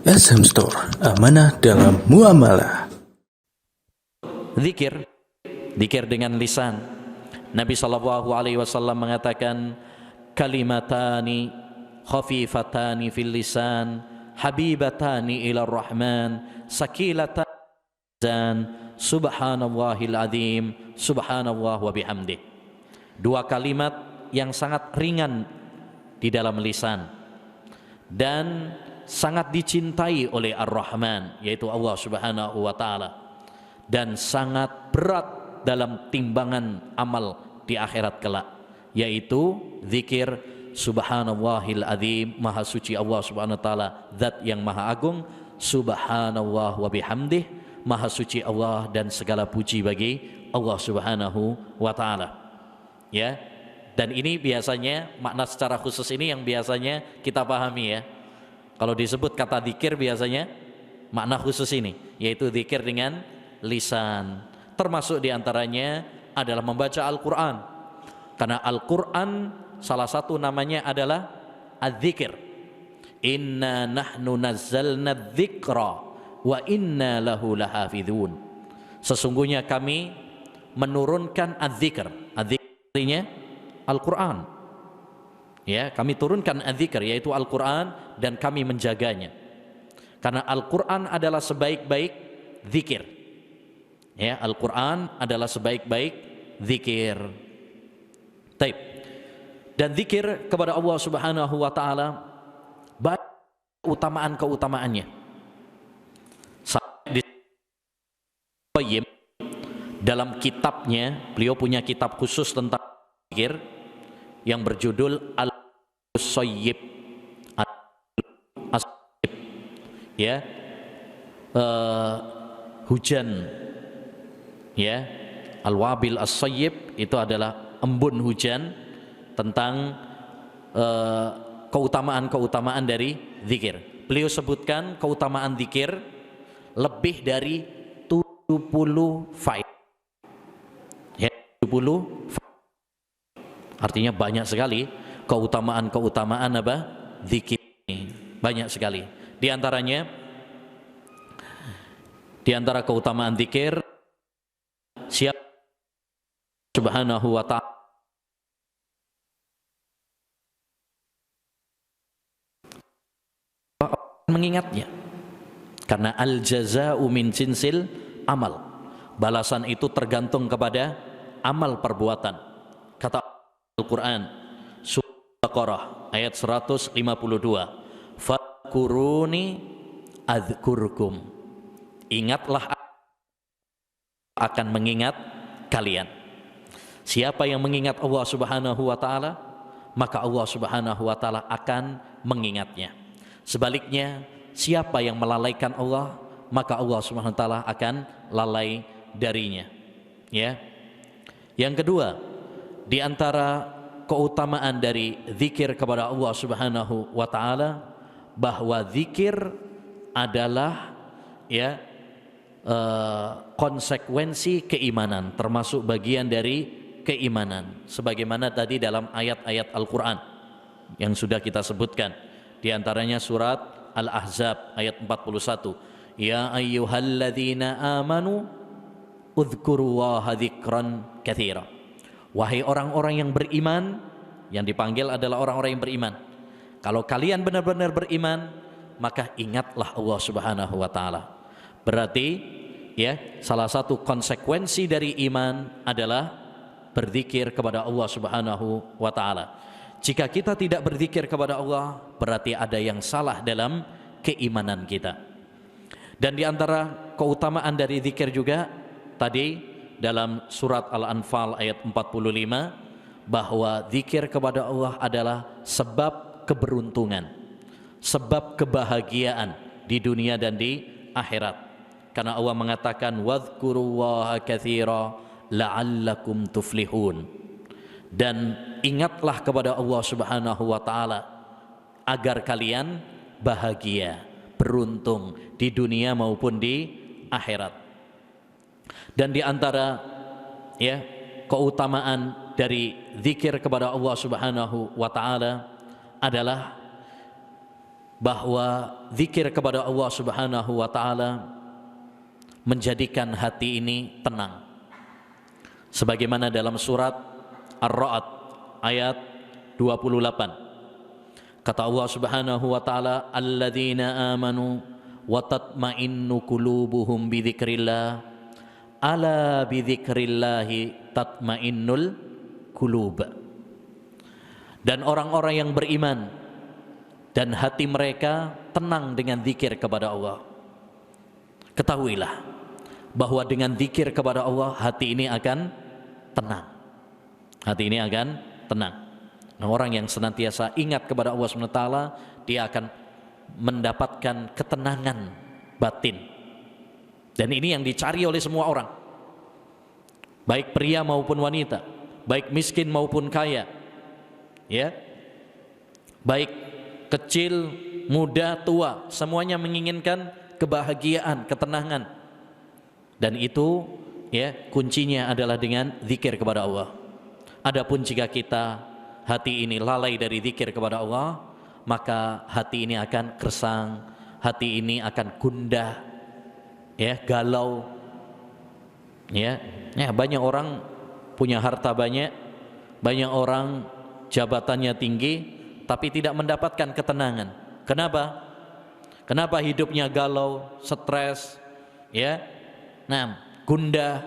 SM Store, amanah dalam muamalah. Zikir, zikir dengan lisan. Nabi SAW mengatakan, kalimatani khafifatani fil lisan, habibatani ila rahman, sakilatan subhanallahil azim, subhanallah wa bihamdih. Dua kalimat yang sangat ringan di dalam lisan dan sangat dicintai oleh Ar-Rahman, yaitu Allah Subhanahu wa taala, dan sangat berat dalam timbangan amal di akhirat kelak, yaitu zikir subhanallahil azim, maha suci Allah Subhanahu wa taala, zat yang maha agung, subhanallah wa bihamdih, maha suci Allah dan segala puji bagi Allah Subhanahu wa taala. Ya. Dan ini biasanya makna secara khusus ini yang biasanya kita pahami ya. Kalau disebut kata zikir biasanya makna khusus ini, yaitu zikir dengan lisan. Termasuk diantaranya adalah membaca Al-Quran. Karena Al-Quran salah satu namanya adalah az-zikir. Inna nahnu nazzalna dzikra wa inna lahu lahafidhun. Sesungguhnya kami menurunkan az-zikr. Az-zikr artinya Al-Quran. Ya, kami turunkan az-zikr, yaitu Al-Quran, dan kami menjaganya. Karena Al-Quran adalah sebaik-baik zikir. Ya, Al-Quran adalah sebaik-baik zikir. Taib. Dan zikir kepada Allah Subhanahu wa taala banyak keutamaan-keutamaannya. Dalam kitabnya, beliau punya kitab khusus tentang zikir yang berjudul Al-Sayyib, ya, hujan, ya, Al-Wabil As-Sayyib itu adalah embun hujan tentang keutamaan-keutamaan dari zikir. Beliau sebutkan keutamaan zikir lebih dari 70 faedah. Ya, 70 faedah. Artinya banyak sekali keutamaan-keutamaan apa? Zikir ini. Banyak sekali. Di antaranya, di antara keutamaan zikir, siapa Subhanahu wa ta'ala mengingatnya. Karena al-jaza'u min jinsil amal. Balasan itu tergantung kepada amal perbuatan. Kata Al-Quran surah Al-Baqarah ayat 152, fadkuruni adzkurkum, ingatlah akan mengingat kalian. Siapa yang mengingat Allah Subhanahu wa taala, maka Allah Subhanahu wa taala akan mengingatnya. Sebaliknya, siapa yang melalaikan Allah, maka Allah Subhanahu wa taala akan lalai darinya. Ya. Yang kedua, di antara keutamaan dari zikir kepada Allah Subhanahu wa taala, bahwa zikir adalah ya konsekuensi keimanan, termasuk bagian dari keimanan, sebagaimana tadi dalam ayat-ayat Al-Qur'an yang sudah kita sebutkan. Di antaranya surat Al-Ahzab ayat 41, ya ayyuhalladzina amanu udhkurullaha dzikran katsira. Wahai orang-orang yang beriman, yang dipanggil adalah orang-orang yang beriman. Kalau kalian benar-benar beriman, maka ingatlah Allah Subhanahu wa taala. Berarti ya, salah satu konsekuensi dari iman adalah berzikir kepada Allah Subhanahu wa taala. Jika kita tidak berzikir kepada Allah, berarti ada yang salah dalam keimanan kita. Dan di antara keutamaan dari zikir juga tadi dalam surat Al-Anfal ayat 45, bahwa zikir kepada Allah adalah sebab keberuntungan, sebab kebahagiaan di dunia dan di akhirat. Karena Allah mengatakan wadhkurullaha katsira la'allakum tuflihun, dan ingatlah kepada Allah Subhanahu wa taala agar kalian bahagia, beruntung di dunia maupun di akhirat. Dan di antara ya keutamaan dari zikir kepada Allah Subhanahu wa taala adalah bahwa zikir kepada Allah Subhanahu wa taala menjadikan hati ini tenang. Sebagaimana dalam surat Ar-Ra'd ayat 28. Kata Allah Subhanahu wa taala, "Alladzina amanu wa tatma'innu qulubuhum bi dzikrillah. Ala bi dzikrillahi tatma'innul qulub." Dan orang-orang yang beriman dan hati mereka tenang dengan zikir kepada Allah. Ketahuilah bahwa dengan zikir kepada Allah hati ini akan tenang. Hati ini akan tenang. Nah, orang yang senantiasa ingat kepada Allah SWT, dia akan mendapatkan ketenangan batin. Dan ini yang dicari oleh semua orang, baik pria maupun wanita, baik miskin maupun kaya, ya, baik kecil, muda, tua, semuanya menginginkan kebahagiaan, ketenangan. Dan itu ya kuncinya adalah dengan zikir kepada Allah. Adapun jika kita hati ini lalai dari zikir kepada Allah, maka hati ini akan gersang, hati ini akan gundah, ya, galau. Ya, banyak orang punya harta banyak, banyak orang jabatannya tinggi, tapi tidak mendapatkan ketenangan. Kenapa? Kenapa hidupnya galau, stres, ya? Nah, gundah,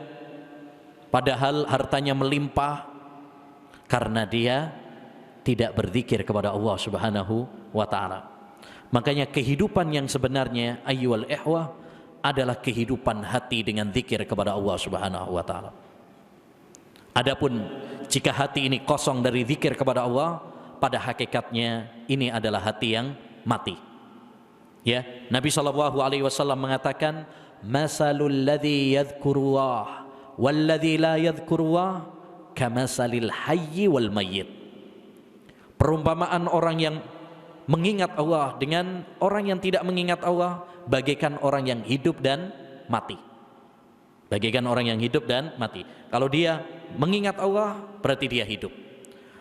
padahal hartanya melimpah, karena dia tidak berzikir kepada Allah Subhanahu wa taala. Makanya kehidupan yang sebenarnya ayyuhal ikhwah adalah kehidupan hati dengan zikir kepada Allah Subhanahu wa taala. Adapun jika hati ini kosong dari zikir kepada Allah, pada hakikatnya ini adalah hati yang mati. Ya, Nabi SAW mengatakan, "Masalul ladzi yadhkurullah wal ladzi la yadhkurullah kamasalil hayyi wal mayyit." Perumpamaan orang yang mengingat Allah dengan orang yang tidak mengingat Allah bagaikan orang yang hidup dan mati. Bagaikan orang yang hidup dan mati. Kalau dia mengingat Allah, berarti dia hidup.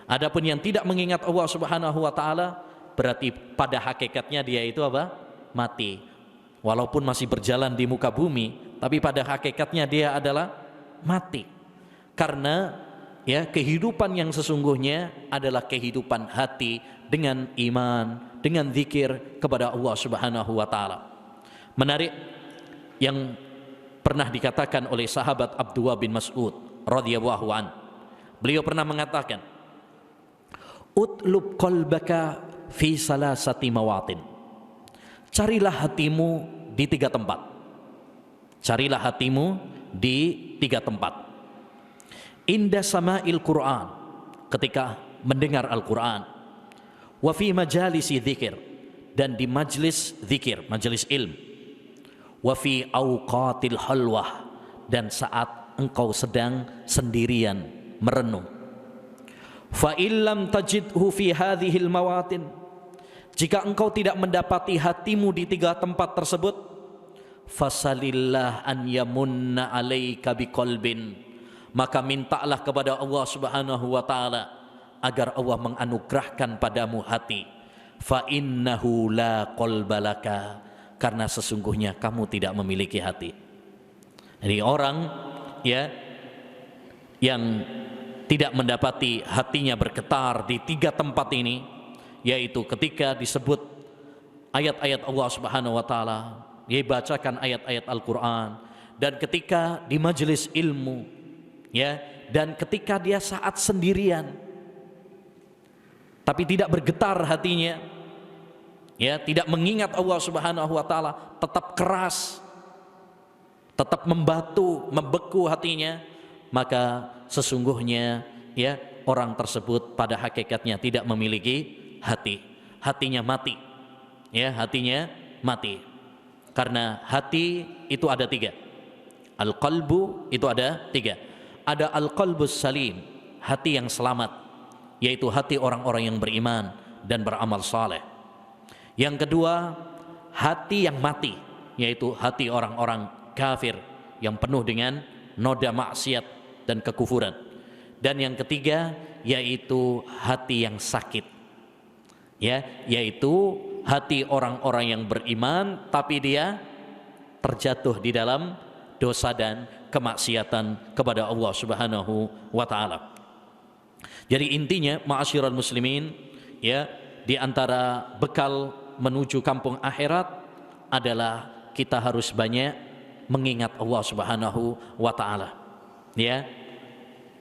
Adapun yang tidak mengingat Allah Subhanahu wa taala, berarti pada hakikatnya dia itu apa? Mati. Walaupun masih berjalan di muka bumi, tapi pada hakikatnya dia adalah mati. Karena ya kehidupan yang sesungguhnya adalah kehidupan hati dengan iman, dengan zikir kepada Allah Subhanahu wa taala. Menarik yang pernah dikatakan oleh sahabat Abdullah bin Mas'ud radhiyallahu an. Beliau pernah mengatakan, "Utlub qalbaka fi salasati mawatin." Carilah hatimu di 3 tempat. Carilah hatimu di 3 tempat. Inda sama'il Qur'an, ketika mendengar Al-Qur'an. Wa fi majalisi dzikir, dan di majlis zikir, majlis ilm. Wa fi awqatil halwah, dan saat engkau sedang sendirian merenung. Fa illam tajidhu fi hadhil mawatin, jika engkau tidak mendapati hatimu di 3 tempat tersebut, fasalillah an yamunna alaika biqalbin, maka mintalah kepada Allah Subhanahu wa taala agar Allah menganugerahkan padamu hati. Fa innahu la qalbalaka, karena sesungguhnya kamu tidak memiliki hati. Jadi orang ya yang tidak mendapati hatinya bergetar di 3 tempat ini, yaitu ketika disebut ayat-ayat Allah Subhanahu wa taala, dia bacakan ayat-ayat Al-Qur'an, dan ketika di majelis ilmu, ya, dan ketika dia saat sendirian tapi tidak bergetar hatinya, ya, tidak mengingat Allah Subhanahu wa taala, tetap keras, tetap membatu, membeku hatinya, maka sesungguhnya ya orang tersebut pada hakikatnya tidak memiliki hati. Hatinya mati. Ya, hatinya mati. Karena hati itu ada 3. Al-qalbu itu ada 3. Ada al-qalbus salim, hati yang selamat, yaitu hati orang-orang yang beriman dan beramal saleh. Yang kedua, hati yang mati, yaitu hati orang-orang kafir yang penuh dengan noda maksiat dan kekufuran. Dan yang ketiga, yaitu hati yang sakit, ya, yaitu hati orang-orang yang beriman, tapi dia terjatuh di dalam dosa dan kemaksiatan kepada Allah Subhanahu wa taala. Jadi intinya ma'asyiral muslimin, ya, di antara bekal menuju kampung akhirat adalah kita harus banyak mengingat Allah Subhanahu wa taala. Ya.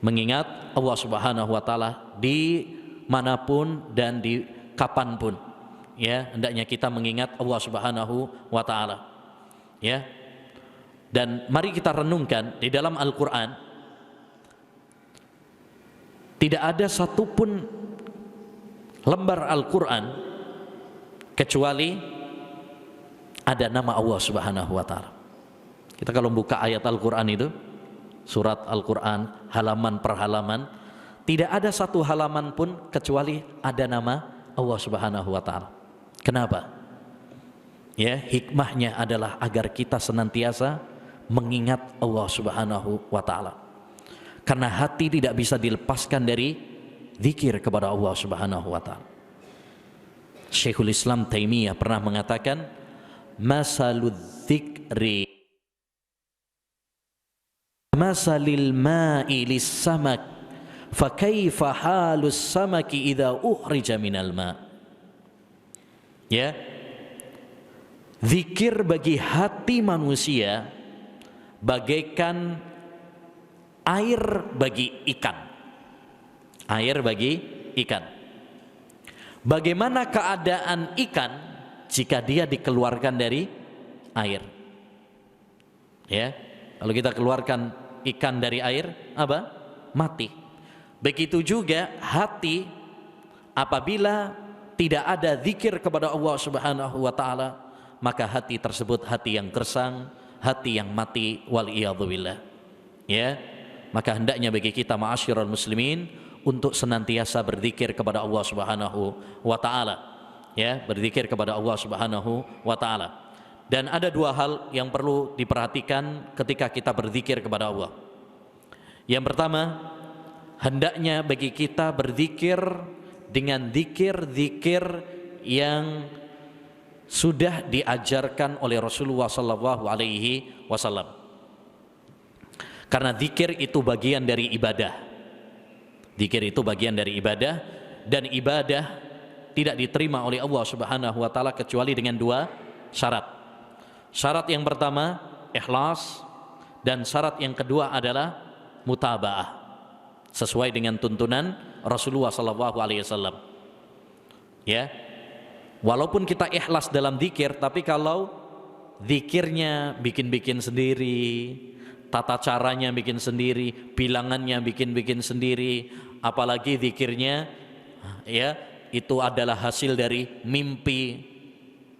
Mengingat Allah Subhanahu wa taala di manapun dan di kapanpun. Ya, hendaknya kita mengingat Allah Subhanahu wa taala. Ya. Dan mari kita renungkan di dalam Al-Qur'an tidak ada satupun lembar Al-Qur'an kecuali ada nama Allah Subhanahu wa taala. Kita kalau buka ayat Al-Qur'an itu, surat Al-Quran, halaman per halaman, tidak ada satu halaman pun kecuali ada nama Allah Subhanahu wa taala. Kenapa? Ya, hikmahnya adalah agar kita senantiasa mengingat Allah Subhanahu wa taala. Karena hati tidak bisa dilepaskan dari zikir kepada Allah Subhanahu wa taala. Syekhul Islam Taimiyah pernah mengatakan, masaludz dzikri masalil ma'i lis-samak fa kaifa halus samaki idza ukhrija minal ma. Ya, zikir bagi hati manusia bagaikan air bagi ikan. Air bagi ikan. Bagaimana keadaan ikan jika dia dikeluarkan dari air? Ya, kalau kita keluarkan ikan dari air, apa? Mati. Begitu juga hati apabila tidak ada zikir kepada Allah Subhanahu wa taala, maka hati tersebut hati yang gersang, hati yang mati, wal iyadzubillah. Ya, maka hendaknya bagi kita ma'asyiral muslimin untuk senantiasa berzikir kepada Allah Subhanahu wa taala. Ya, berzikir kepada Allah Subhanahu wa taala. Dan ada dua hal yang perlu diperhatikan ketika kita berzikir kepada Allah. Yang pertama, hendaknya bagi kita berzikir dengan zikir-zikir yang sudah diajarkan oleh Rasulullah sallallahu alaihi wasallam. Karena zikir itu bagian dari ibadah. Zikir itu bagian dari ibadah, dan ibadah tidak diterima oleh Allah Subhanahu wa taala kecuali dengan dua syarat. Syarat yang pertama ikhlas, dan syarat yang kedua adalah mutabaah, sesuai dengan tuntunan Rasulullah sallallahu alaihi wasallam. Ya. Walaupun kita ikhlas dalam zikir, tapi kalau zikirnya bikin-bikin sendiri, tata caranya bikin sendiri, bilangannya bikin-bikin sendiri, apalagi zikirnya ya itu adalah hasil dari mimpi.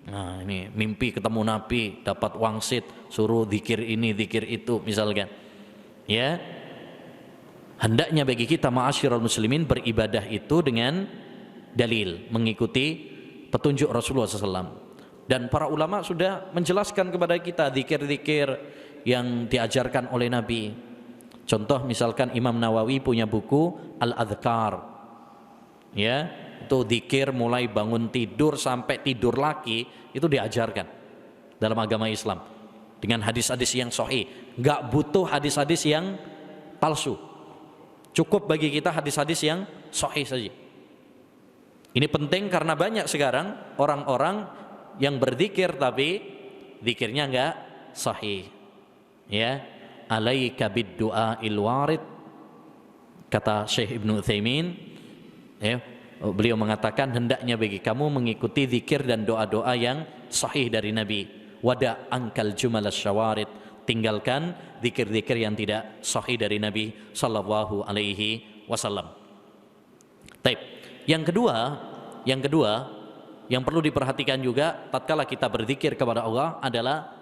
Nah, ini mimpi ketemu Nabi, dapat wangsit, suruh zikir ini, zikir itu misalkan. Ya. Hendaknya bagi kita ma'asyiral muslimin beribadah itu dengan dalil, mengikuti petunjuk Rasulullah SAW. Dan para ulama sudah menjelaskan kepada kita zikir-zikir yang diajarkan oleh Nabi. Contoh misalkan Imam Nawawi punya buku Al-Adhkar. Ya, itu zikir mulai bangun tidur sampai tidur lagi itu diajarkan dalam agama Islam dengan hadis-hadis yang sahih. Enggak butuh hadis-hadis yang palsu. Cukup bagi kita hadis-hadis yang sahih saja. Ini penting karena banyak sekarang orang-orang yang berzikir tapi zikirnya enggak sahih. Ya, alaika bid-du'ail warid, kata Syekh Ibnu Utsaimin, ya, beliau mengatakan hendaknya bagi kamu mengikuti zikir dan doa-doa yang sahih dari Nabi. Wada angkal jumal syawarid, tinggalkan zikir-zikir yang tidak sahih dari Nabi sallallahu alaihi wasallam. Taib. Yang kedua yang perlu diperhatikan juga tatkala kita berzikir kepada Allah adalah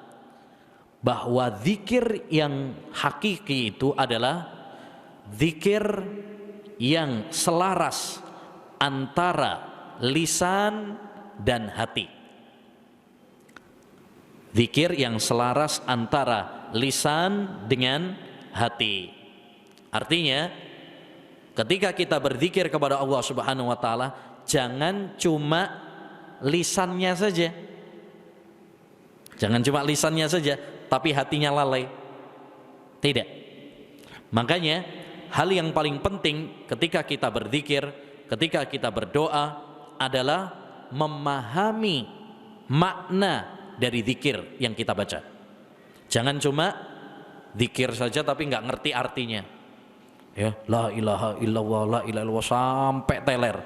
bahwa zikir yang hakiki itu adalah zikir yang selaras antara lisan dan hati. Zikir yang selaras antara lisan dengan hati. Artinya, ketika kita berzikir kepada Allah Subhanahu wa taala, jangan cuma lisannya saja. Jangan cuma lisannya saja, tapi hatinya lalai. Tidak. Makanya hal yang paling penting ketika kita berzikir, ketika kita berdoa adalah memahami makna dari zikir yang kita baca. Jangan cuma zikir saja tapi nggak ngerti artinya. Ya, la ilaha illallah, la ilaha illallah sampai teler.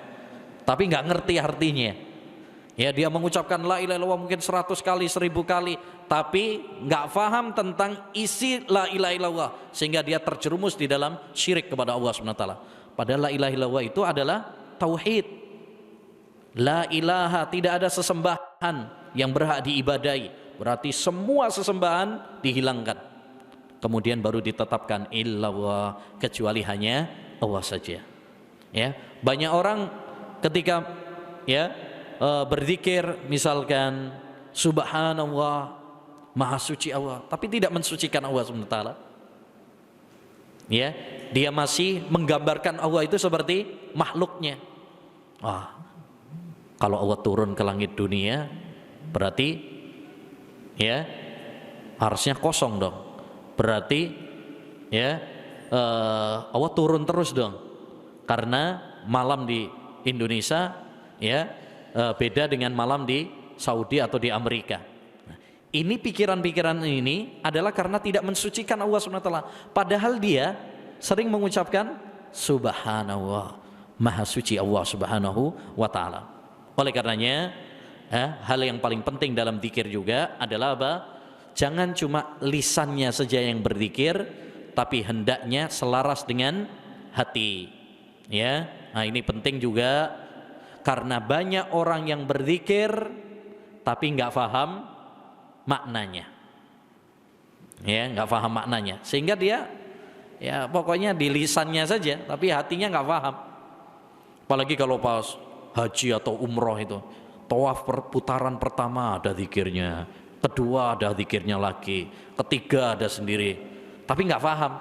Tapi nggak ngerti artinya. Ya, dia mengucapkan la ilaha illallah mungkin 100 kali, 1000 kali, tapi nggak faham tentang isi la ilaha illallah sehingga dia terjerumus di dalam syirik kepada Allah SWT. Padahal la ilaha illallah itu adalah tauhid. La ilaha, tidak ada sesembahan yang berhak diibadai. Berarti semua sesembahan dihilangkan. Kemudian baru ditetapkan illallah, kecuali hanya Allah saja. Ya, banyak orang ketika ya berzikir misalkan subhanallah, maha suci Allah, tapi tidak mensucikan Allah SWT. Ya, dia masih menggambarkan Allah itu seperti makhluknya. Kalau Allah turun ke langit dunia, berarti ya harusnya kosong dong. Berarti ya Allah turun terus dong. Karena malam di Indonesia ya beda dengan malam di Saudi atau di Amerika. Ini pikiran-pikiran ini adalah karena tidak mensucikan Allah SWT. Padahal dia sering mengucapkan subhanallah, maha suci Allah Subhanahu wa ta'ala. Oleh karenanya hal yang paling penting dalam zikir juga adalah apa? Jangan cuma lisannya saja yang berzikir, tapi hendaknya selaras dengan hati. Ya, nah ini penting juga karena banyak orang yang berzikir tapi nggak paham maknanya. Ya, nggak paham maknanya, sehingga dia ya pokoknya di lisannya saja, tapi hatinya nggak paham. Apalagi kalau pas haji atau umroh itu, tawaf putaran pertama ada zikirnya, kedua ada zikirnya lagi, ketiga ada sendiri, tapi nggak paham.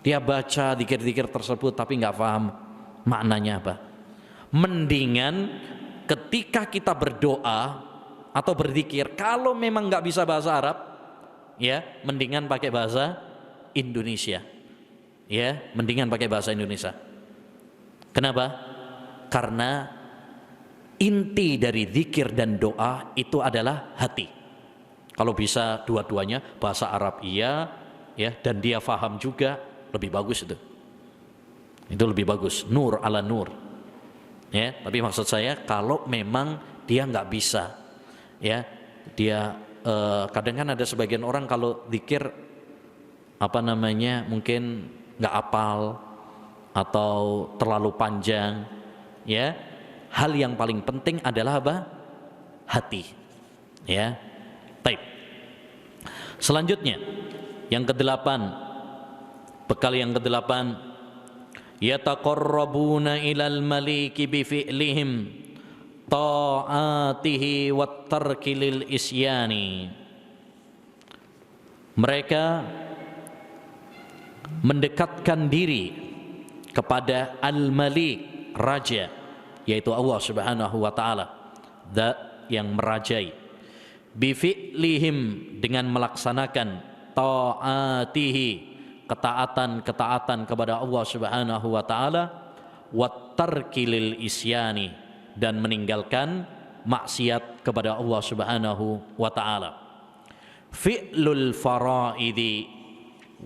Dia baca zikir-zikir tersebut tapi nggak paham maknanya apa. Mendingan ketika kita berdoa atau berzikir, kalau memang nggak bisa bahasa Arab, ya mendingan pakai bahasa Indonesia. Ya, mendingan pakai bahasa Indonesia. Kenapa? Karena inti dari zikir dan doa itu adalah hati. Kalau bisa dua-duanya, bahasa Arab iya, ya, dan dia faham juga, lebih bagus itu. Itu lebih bagus, nur ala nur. Ya, tapi maksud saya kalau memang dia nggak bisa, ya, dia kadang kan ada sebagian orang kalau zikir mungkin nggak apal atau terlalu panjang, ya. Hal yang paling penting adalah apa? Hati. Ya. Baik. Selanjutnya yang ke-8, bekal yang ke-8, yataqarrabuna ilal maliki bi fi'lihim ta'atihi wat tarki lil isyani. Mereka mendekatkan diri kepada al-malik, raja, yaitu Allah Subhanahu wa ta'ala, zat yang merajai, bi fi'lihim, dengan melaksanakan ta'atihi, ketaatan kepada Allah Subhanahu wa ta'ala, wat tarki lil isyani, dan meninggalkan maksiat kepada Allah Subhanahu wa ta'ala. Fi'lul faraidi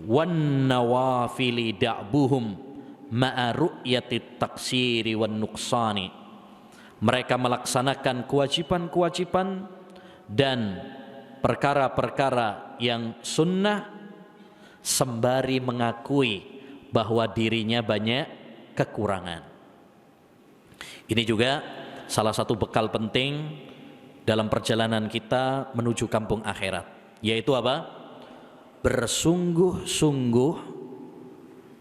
wan nawafili da'buhum ma'a ru'yatit taksiri wan nuqsani. Mereka melaksanakan kewajiban-kewajiban dan perkara-perkara yang sunnah sembari mengakui bahwa dirinya banyak kekurangan. Ini juga salah satu bekal penting dalam perjalanan kita menuju kampung akhirat, yaitu apa? Bersungguh-sungguh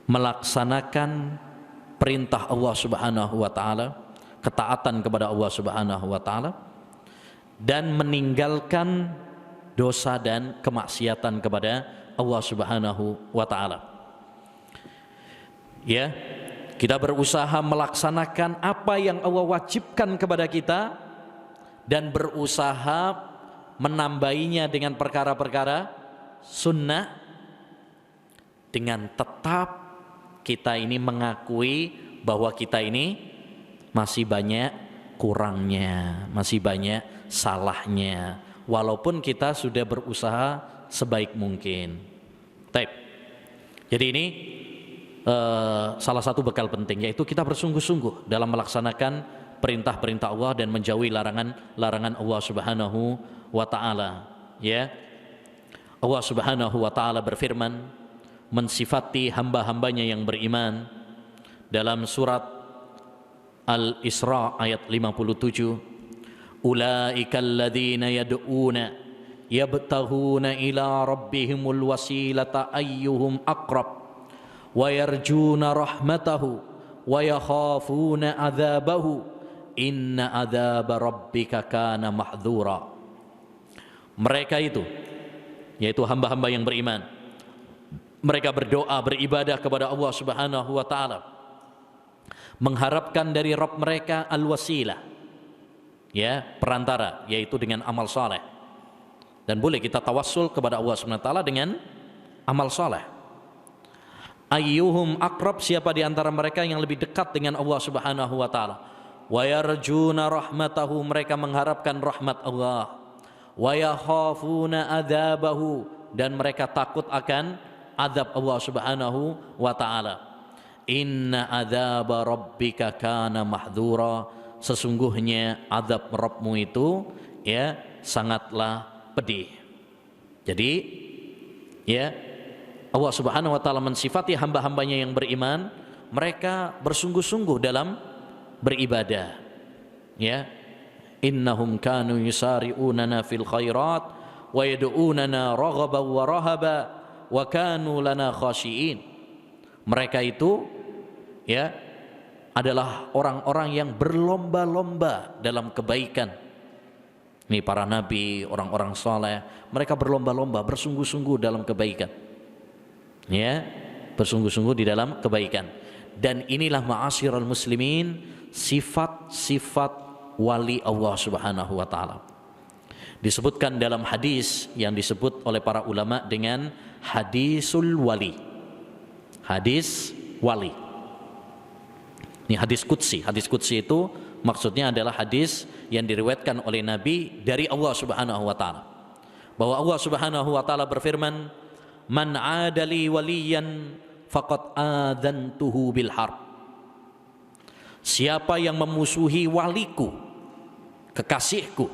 melaksanakan perintah Allah Subhanahu wa ta'ala, ketaatan kepada Allah Subhanahu wa ta'ala, dan meninggalkan dosa dan kemaksiatan kepada Allah Subhanahu wa ta'ala. Ya, kita berusaha melaksanakan apa yang Allah wajibkan kepada kita dan berusaha menambahinya dengan perkara-perkara sunnah, dengan tetap kita ini mengakui bahwa kita ini masih banyak kurangnya, masih banyak salahnya, walaupun kita sudah berusaha sebaik mungkin. Baik. Jadi ini salah satu bekal penting, yaitu kita bersungguh-sungguh dalam melaksanakan perintah-perintah Allah dan menjauhi larangan Allah Subhanahu wa taala. Ya. Allah Subhanahu wa taala berfirman mensifati hamba-hambanya yang beriman dalam surat Al-Isra ayat 57. Ulaikal ladzina yad'una yabtaghuna ila rabbihimul wasilata ayyuhum aqrab wa yarjuna rahmatahu wa yakhafuna adzabahu inna adzaba rabbika kana mahdhura. Mereka itu, yaitu hamba-hamba yang beriman, mereka berdoa, beribadah kepada Allah Subhanahu wa taala, mengharapkan dari Rabb mereka al-wasilah, ya, perantara, yaitu dengan amal saleh. Dan boleh kita tawassul kepada Allah Subhanahu wa taala dengan amal saleh. Ayyuhum aqrab, siapa di antara mereka yang lebih dekat dengan Allah Subhanahu wa taala. Wa yarjuna rahmatahu, mereka mengharapkan rahmat Allah. Wa yakhafuna adzabahu, dan mereka takut akan azab Allah Subhanahu wa taala. Inna adzaba rabbika kana mahdhura, sesungguhnya azab Rabbmu itu ya sangatlah pedih. Jadi ya, Allah Subhanahu wa taala mensifati hamba-hambanya yang beriman, mereka bersungguh-sungguh dalam beribadah. Ya. Innahum kanu yusari'unana fil khairat wa yad'unana raghaban wa rahaba wa kanu lana khashiin. Mereka itu ya adalah orang-orang yang berlomba-lomba dalam kebaikan. Ini para nabi, orang-orang saleh, mereka berlomba-lomba, bersungguh-sungguh dalam kebaikan. Ya, bersungguh-sungguh di dalam kebaikan. Dan inilah ma'asyiral muslimin, sifat-sifat wali Allah Subhanahu wa taala. Disebutkan dalam hadis yang disebut oleh para ulama dengan hadisul wali. Hadis wali. Ini hadis qudsi. Hadis qudsi itu maksudnya adalah hadis yang diriwayatkan oleh Nabi dari Allah Subhanahu wa taala. Bahwa Allah Subhanahu wa taala berfirman, "Man 'adali waliyan faqad adantuhu bil harb." Siapa yang memusuhi waliku, kekasihku,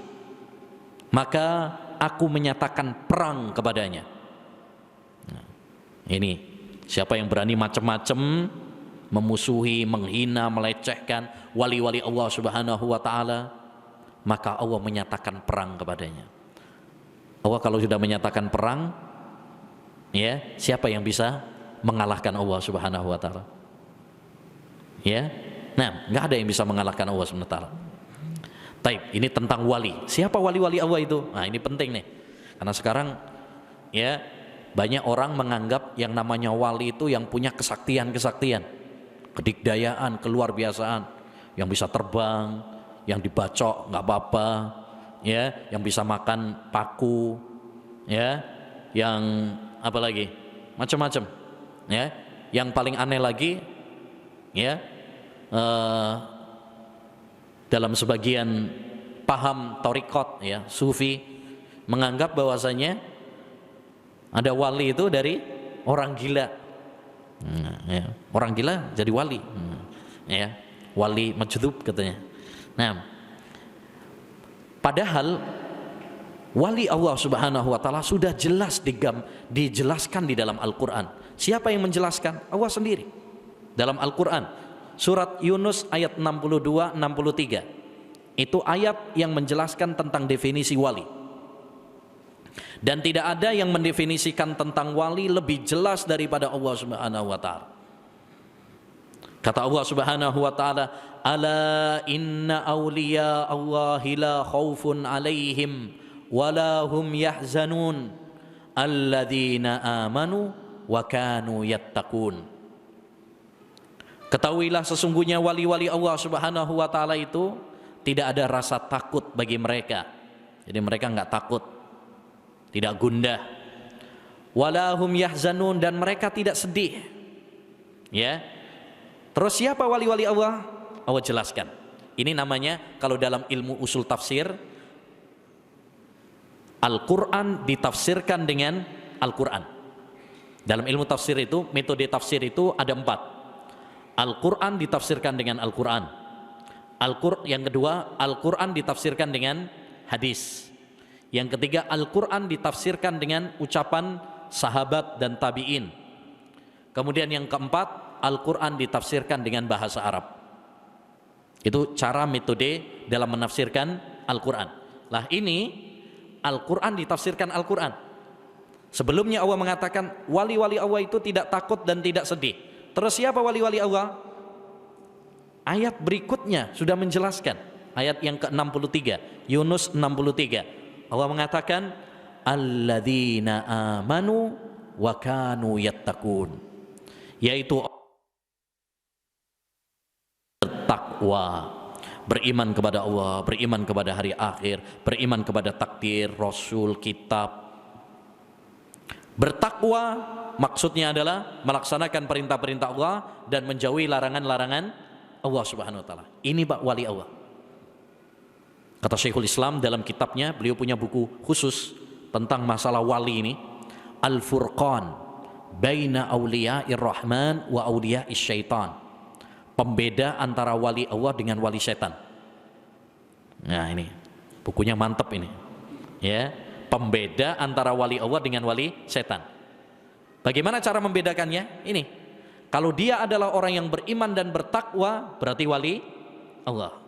maka aku menyatakan perang kepadanya. Nah, ini siapa yang berani macam-macam memusuhi, menghina, melecehkan wali-wali Allah Subhanahu wa taala, maka Allah menyatakan perang kepadanya. Allah kalau sudah menyatakan perang, ya, siapa yang bisa mengalahkan Allah Subhanahu wa taala? Ya. Nah, enggak ada yang bisa mengalahkan Allah Subhanahu wa taala. Taib, ini tentang wali. Siapa wali-wali Allah itu? Nah, ini penting nih. Karena sekarang ya banyak orang menganggap yang namanya wali itu yang punya kesaktian-kesaktian, kedikdayaan, keluar biasaan, yang bisa terbang, yang dibacok nggak apa-apa, ya, yang bisa makan paku, ya, yang apa lagi? Macam-macam, ya. Yang paling aneh lagi, ya, dalam sebagian paham thariqat, ya, sufi, menganggap bahwasanya ada wali itu dari orang gila. Ya, orang gila jadi wali, ya, wali majdub katanya. Nah, padahal wali Allah Subhanahu wa taala sudah jelas dijelaskan di dalam Al-Qur'an. Siapa yang menjelaskan? Allah sendiri. Dalam Al-Qur'an surat Yunus ayat 62-63. Itu ayat yang menjelaskan tentang definisi wali. Dan tidak ada yang mendefinisikan tentang wali lebih jelas daripada Allah Subhanahu wa taala. Kata Allah Subhanahu wa taala, "Ala inna awliya Allahi la khaufun 'alaihim wa la hum yahzanun alladzina amanu wa kanu yattaqun." Ketahuilah sesungguhnya wali-wali Allah Subhanahu wa taala itu tidak ada rasa takut bagi mereka. Jadi mereka nggak takut, tidak gundah. Walahum yahzanun, dan mereka tidak sedih. Ya. Terus siapa wali-wali Allah? Allah jelaskan. Ini namanya kalau dalam ilmu usul tafsir, Al-Quran ditafsirkan dengan Al-Quran. Dalam ilmu tafsir itu, metode tafsir itu ada 4. Al-Quran ditafsirkan dengan Al-Quran. Yang kedua, Al-Quran ditafsirkan dengan hadis. Yang ketiga, Al-Quran ditafsirkan dengan ucapan sahabat dan tabi'in. Kemudian yang keempat, Al-Quran ditafsirkan dengan bahasa Arab. Itu cara metode dalam menafsirkan Al-Quran. Lah ini, Al-Quran ditafsirkan Al-Quran. Sebelumnya Allah mengatakan wali-wali Allah itu tidak takut dan tidak sedih. Terus siapa wali-wali Allah? Ayat berikutnya sudah menjelaskan. Ayat yang ke-63, Yunus 63. Allah mengatakan alladzina amanu wa kanu yattaqun, yaitu bertakwa, beriman kepada Allah, beriman kepada hari akhir, beriman kepada takdir, Rasul, kitab. Bertakwa maksudnya adalah melaksanakan perintah-perintah Allah dan menjauhi larangan-larangan Allah Subhanahu wa taala. Ini Pak wali Allah. Kata Syekhul Islam dalam kitabnya, beliau punya buku khusus tentang masalah wali ini, Al-Furqan baina auliya'ir rahman wa auliya'is syaitan. Pembeda antara wali Allah dengan wali setan. Nah, ini bukunya mantap ini. Ya, pembeda antara wali Allah dengan wali setan. Bagaimana cara membedakannya? Ini. Kalau dia adalah orang yang beriman dan bertakwa, berarti wali Allah.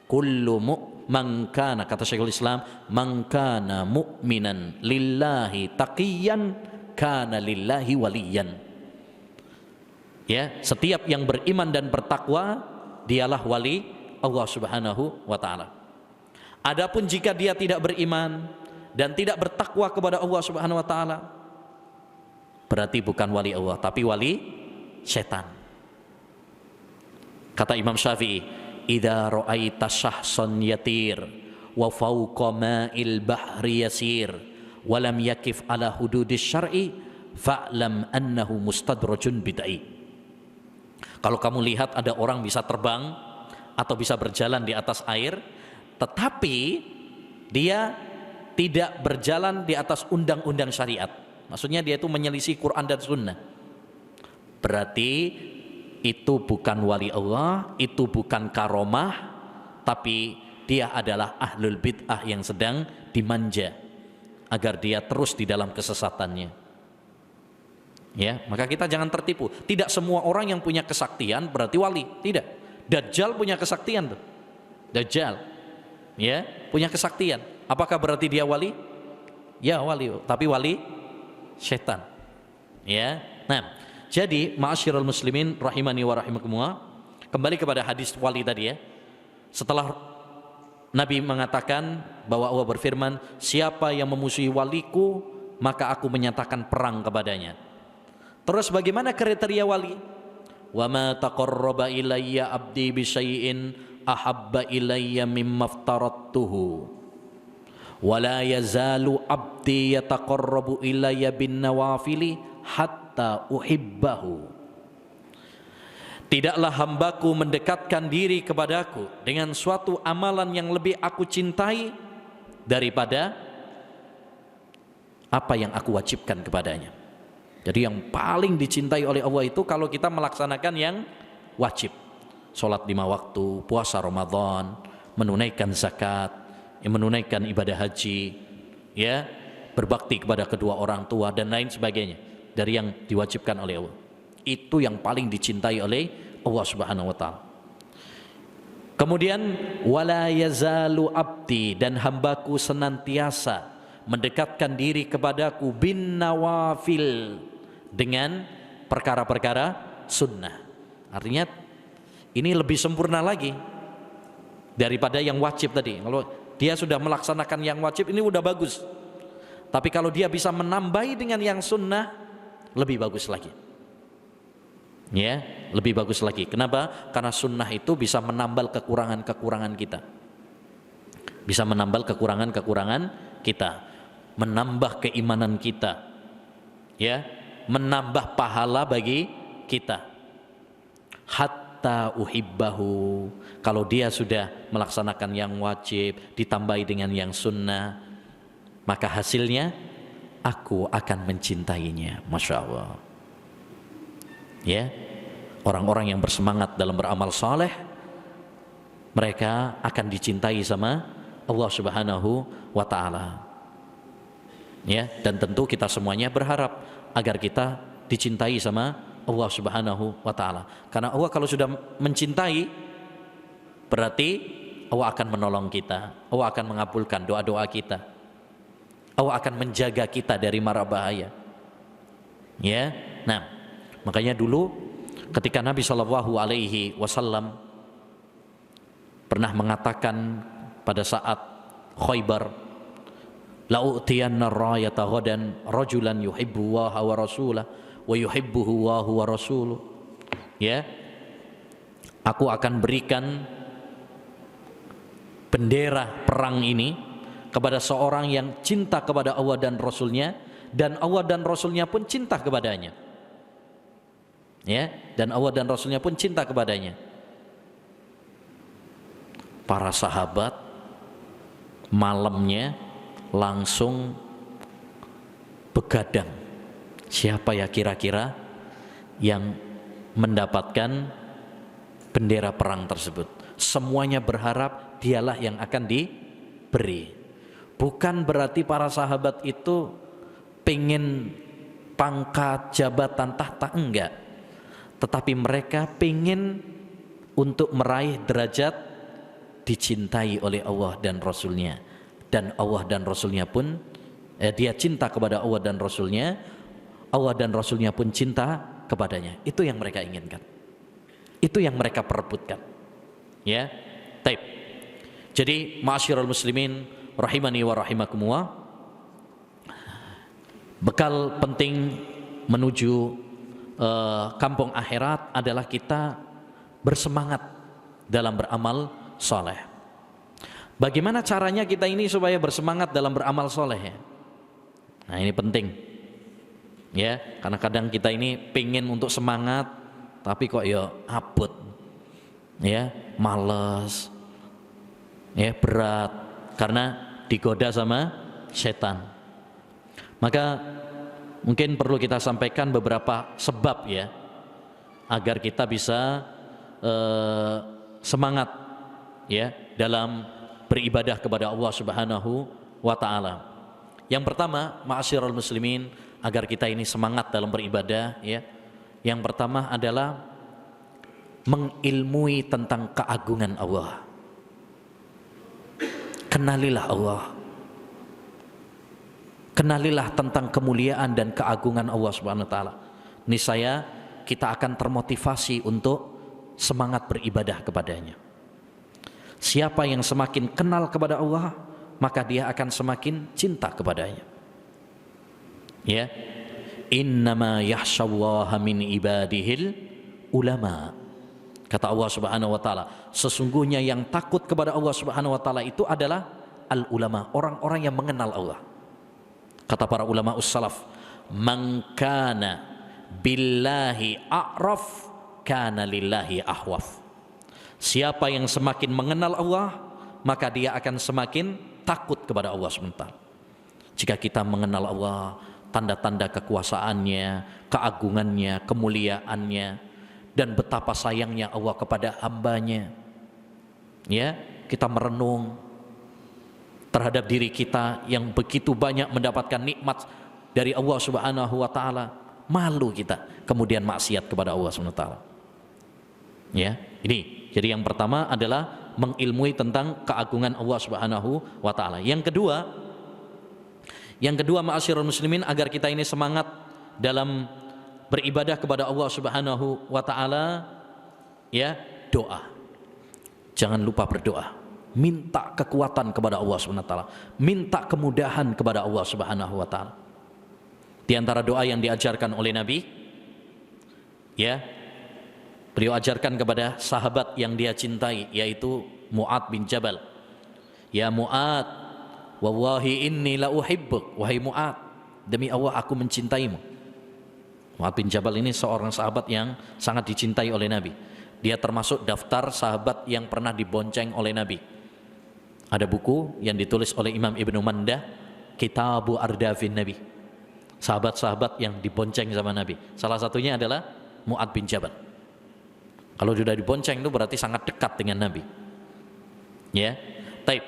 Kullu man kana, kata Syekhul Islam, man kana mu'minan lillahi taqiyan kana lillahi waliyan. Ya, setiap yang beriman dan bertakwa dialah wali Allah Subhanahu wa taala. Adapun jika dia tidak beriman dan tidak bertakwa kepada Allah Subhanahu wa taala, berarti bukan wali Allah tapi wali setan. Kata Imam Syafi'i, idza ra'aita syahsan yatir wa fawqa ma'il bahri yasir wa lam yakif ala hududis syar'i fa'lam annahu mustadrajun bid'ai. Kalau kamu lihat ada orang bisa terbang atau bisa berjalan di atas air, tetapi dia tidak berjalan di atas undang-undang syariat, maksudnya dia itu menyelisih Quran dan Sunnah, berarti itu bukan wali Allah, itu bukan karomah, tapi dia adalah ahlul bid'ah yang sedang dimanja agar dia terus di dalam kesesatannya. Ya, maka kita jangan tertipu. Tidak semua orang yang punya kesaktian berarti wali, tidak. Dajjal punya kesaktian tuh. Dajjal, ya, punya kesaktian. Apakah berarti dia wali? Ya wali, tapi wali setan. Ya, nah. Jadi, ma'asyiral muslimin rahimani wa rahimakumullah, kembali kepada hadis wali tadi ya. Setelah Nabi mengatakan bahwa Allah berfirman, siapa yang memusuhi waliku, maka aku menyatakan perang kepadanya. Terus bagaimana kriteria wali? Wa ma taqarraba ilayya abdi bi syai'in ahabba ilayya mimma aftaradtuhu. Wa la yazalu abdi yataqarrabu ilayya bin nawafili hatta uhibbahu. Tidaklah hambaku mendekatkan diri kepadaku dengan suatu amalan yang lebih aku cintai daripada apa yang aku wajibkan kepadanya. Jadi yang paling dicintai oleh Allah itu kalau kita melaksanakan yang wajib, sholat 5 waktu, puasa Ramadan, menunaikan zakat, menunaikan ibadah haji, ya, berbakti kepada kedua orang tua dan lain sebagainya dari yang diwajibkan oleh Allah. Itu yang paling dicintai oleh Allah Subhanahu wa taala. Kemudian wala yazalu abdi, dan hambaku senantiasa mendekatkan diri kepadaku bin nawafil, dengan perkara-perkara sunnah. Artinya ini lebih sempurna lagi daripada yang wajib tadi. Kalau dia sudah melaksanakan yang wajib ini udah bagus, tapi kalau dia bisa menambahi dengan yang sunnah, lebih bagus lagi. Ya, lebih bagus lagi. Kenapa? Karena sunnah itu bisa menambal kekurangan-kekurangan kita. bisa menambal kekurangan-kekurangan kita, menambah keimanan kita, ya, menambah pahala bagi kita. Hatta uhibbahu, kalau dia sudah melaksanakan yang wajib ditambahi dengan yang sunnah, maka hasilnya aku akan mencintainya. Masya Allah. Ya, orang-orang yang bersemangat dalam beramal saleh, mereka akan dicintai sama Allah Subhanahu wa Ta'ala. Ya, dan tentu kita semuanya berharap agar kita dicintai sama Allah Subhanahu wa Ta'ala. Karena Allah kalau sudah mencintai, berarti Allah akan menolong kita, Allah akan mengabulkan doa-doa kita, Allah akan menjaga kita dari mara bahaya. Ya, nah, makanya dulu ketika Nabi Shallallahu Alaihi Wasallam pernah mengatakan pada saat Khaybar, la'utiyanna rayata ghadan rajulan yuhibbu wa rasulah wa yuhibbuhu wa rasuluh. Ya, aku akan berikan bendera perang ini kepada seorang yang cinta kepada Allah dan Rasulnya, dan Allah dan Rasulnya pun cinta kepadanya. Ya, dan Allah dan Rasulnya pun cinta kepadanya. Para sahabat malamnya langsung begadang, siapa ya kira-kira yang mendapatkan bendera perang tersebut. Semuanya berharap dialah yang akan diberi. Bukan berarti para sahabat itu pengen pangkat, jabatan, tahta, enggak. Tetapi mereka pengen untuk meraih derajat dicintai oleh Allah dan Rasulnya. Dan Allah dan Rasulnya pun, dia cinta kepada Allah dan Rasulnya, Allah dan Rasulnya pun cinta kepadanya. Itu yang mereka inginkan, itu yang mereka perebutkan. Ya, taib. Jadi ma'asyiral muslimin rahimani wa rahimakumullah, bekal penting menuju kampung akhirat adalah kita bersemangat dalam beramal soleh. Bagaimana caranya kita ini supaya bersemangat dalam beramal soleh ya? Nah ini penting ya, karena kadang kita ini pengen untuk semangat tapi kok ya abot ya, males ya, berat karena digoda sama setan. Maka mungkin perlu kita sampaikan beberapa sebab ya, agar kita bisa semangat ya dalam beribadah kepada Allah Subhanahu wa Ta'ala. Yang pertama, ma'asyiral muslimin, agar kita ini semangat dalam beribadah ya, yang pertama adalah mengilmui tentang keagungan Allah. Kenalilah Allah, kenalilah tentang kemuliaan dan keagungan Allah Subhanahu wa Ta'ala. Niscaya kita akan termotivasi untuk semangat beribadah kepadanya. Siapa yang semakin kenal kepada Allah, maka dia akan semakin cinta kepadanya. Ya, innama yakhsyallaha min ibadihil ulama. Kata Allah Subhanahu wa Ta'ala, sesungguhnya yang takut kepada Allah Subhanahu wa Ta'ala itu adalah al ulama, orang-orang yang mengenal Allah. Kata para ulama ussalaf, man kana billahi a'raf kana lillahi ahwaf. Siapa yang semakin mengenal Allah, maka dia akan semakin takut kepada Allah SWT. Jika kita mengenal Allah, tanda-tanda kekuasaannya, keagungannya, kemuliaannya, dan betapa sayangnya Allah kepada hambanya, ya, kita merenung terhadap diri kita yang begitu banyak mendapatkan nikmat dari Allah Subhanahu wa Ta'ala, malu kita kemudian maksiat kepada Allah Subhanahu wa Ta'ala. Ya, ini jadi yang pertama adalah mengilmui tentang keagungan Allah Subhanahu wa Ta'ala. Yang kedua ma'asyiral muslimin, agar kita ini semangat dalam beribadah kepada Allah Subhanahu wa Ta'ala, ya, doa. Jangan lupa berdoa, minta kekuatan kepada Allah Subhanahu wa Ta'ala, minta kemudahan kepada Allah Subhanahu wa Ta'ala. Di antara doa yang diajarkan oleh Nabi, ya, beliau ajarkan kepada sahabat yang dia cintai, yaitu Mu'adz bin Jabal. Ya Mu'ad, wallahi inni la uhibbuk. Wahai Mu'ad, demi Allah aku mencintaimu. Mu'ad bin Jabal ini seorang sahabat yang sangat dicintai oleh Nabi. Dia termasuk daftar sahabat yang pernah dibonceng oleh Nabi. Ada buku yang ditulis oleh Imam Ibnu Mandah, Kitabu Ardafin Nabi. Sahabat-sahabat yang dibonceng sama Nabi. Salah satunya adalah Mu'ad bin Jabal. Kalau sudah dibonceng itu berarti sangat dekat dengan Nabi. Ya, taib.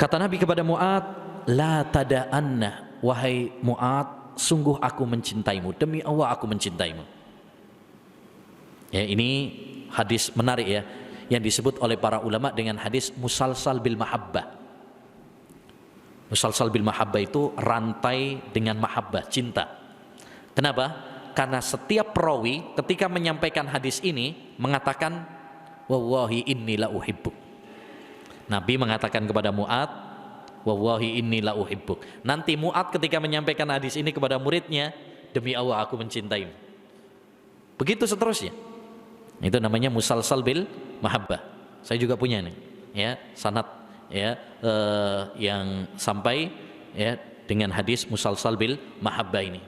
Kata Nabi kepada Mu'ad, la tada'anna, wahai Mu'ad, sungguh aku mencintaimu, demi Allah aku mencintaimu. Ya, ini hadis menarik ya, yang disebut oleh para ulama dengan hadis musalsal bil mahabbah. Musalsal bil mahabbah itu rantai dengan mahabbah, cinta. Kenapa? Karena setiap perawi ketika menyampaikan hadis ini mengatakan wallahi inni la uhibbuk. Nabi mengatakan kepada Mu'ad, wallahi inni la uhibbuk. Nanti Mu'ad ketika menyampaikan hadis ini kepada muridnya, demi Allah aku mencintaimu. Begitu seterusnya. Itu namanya musalsal bil mahabbah. Saya juga punya nih, ya, sanad ya yang sampai ya dengan hadis musalsal bil mahabbah ini.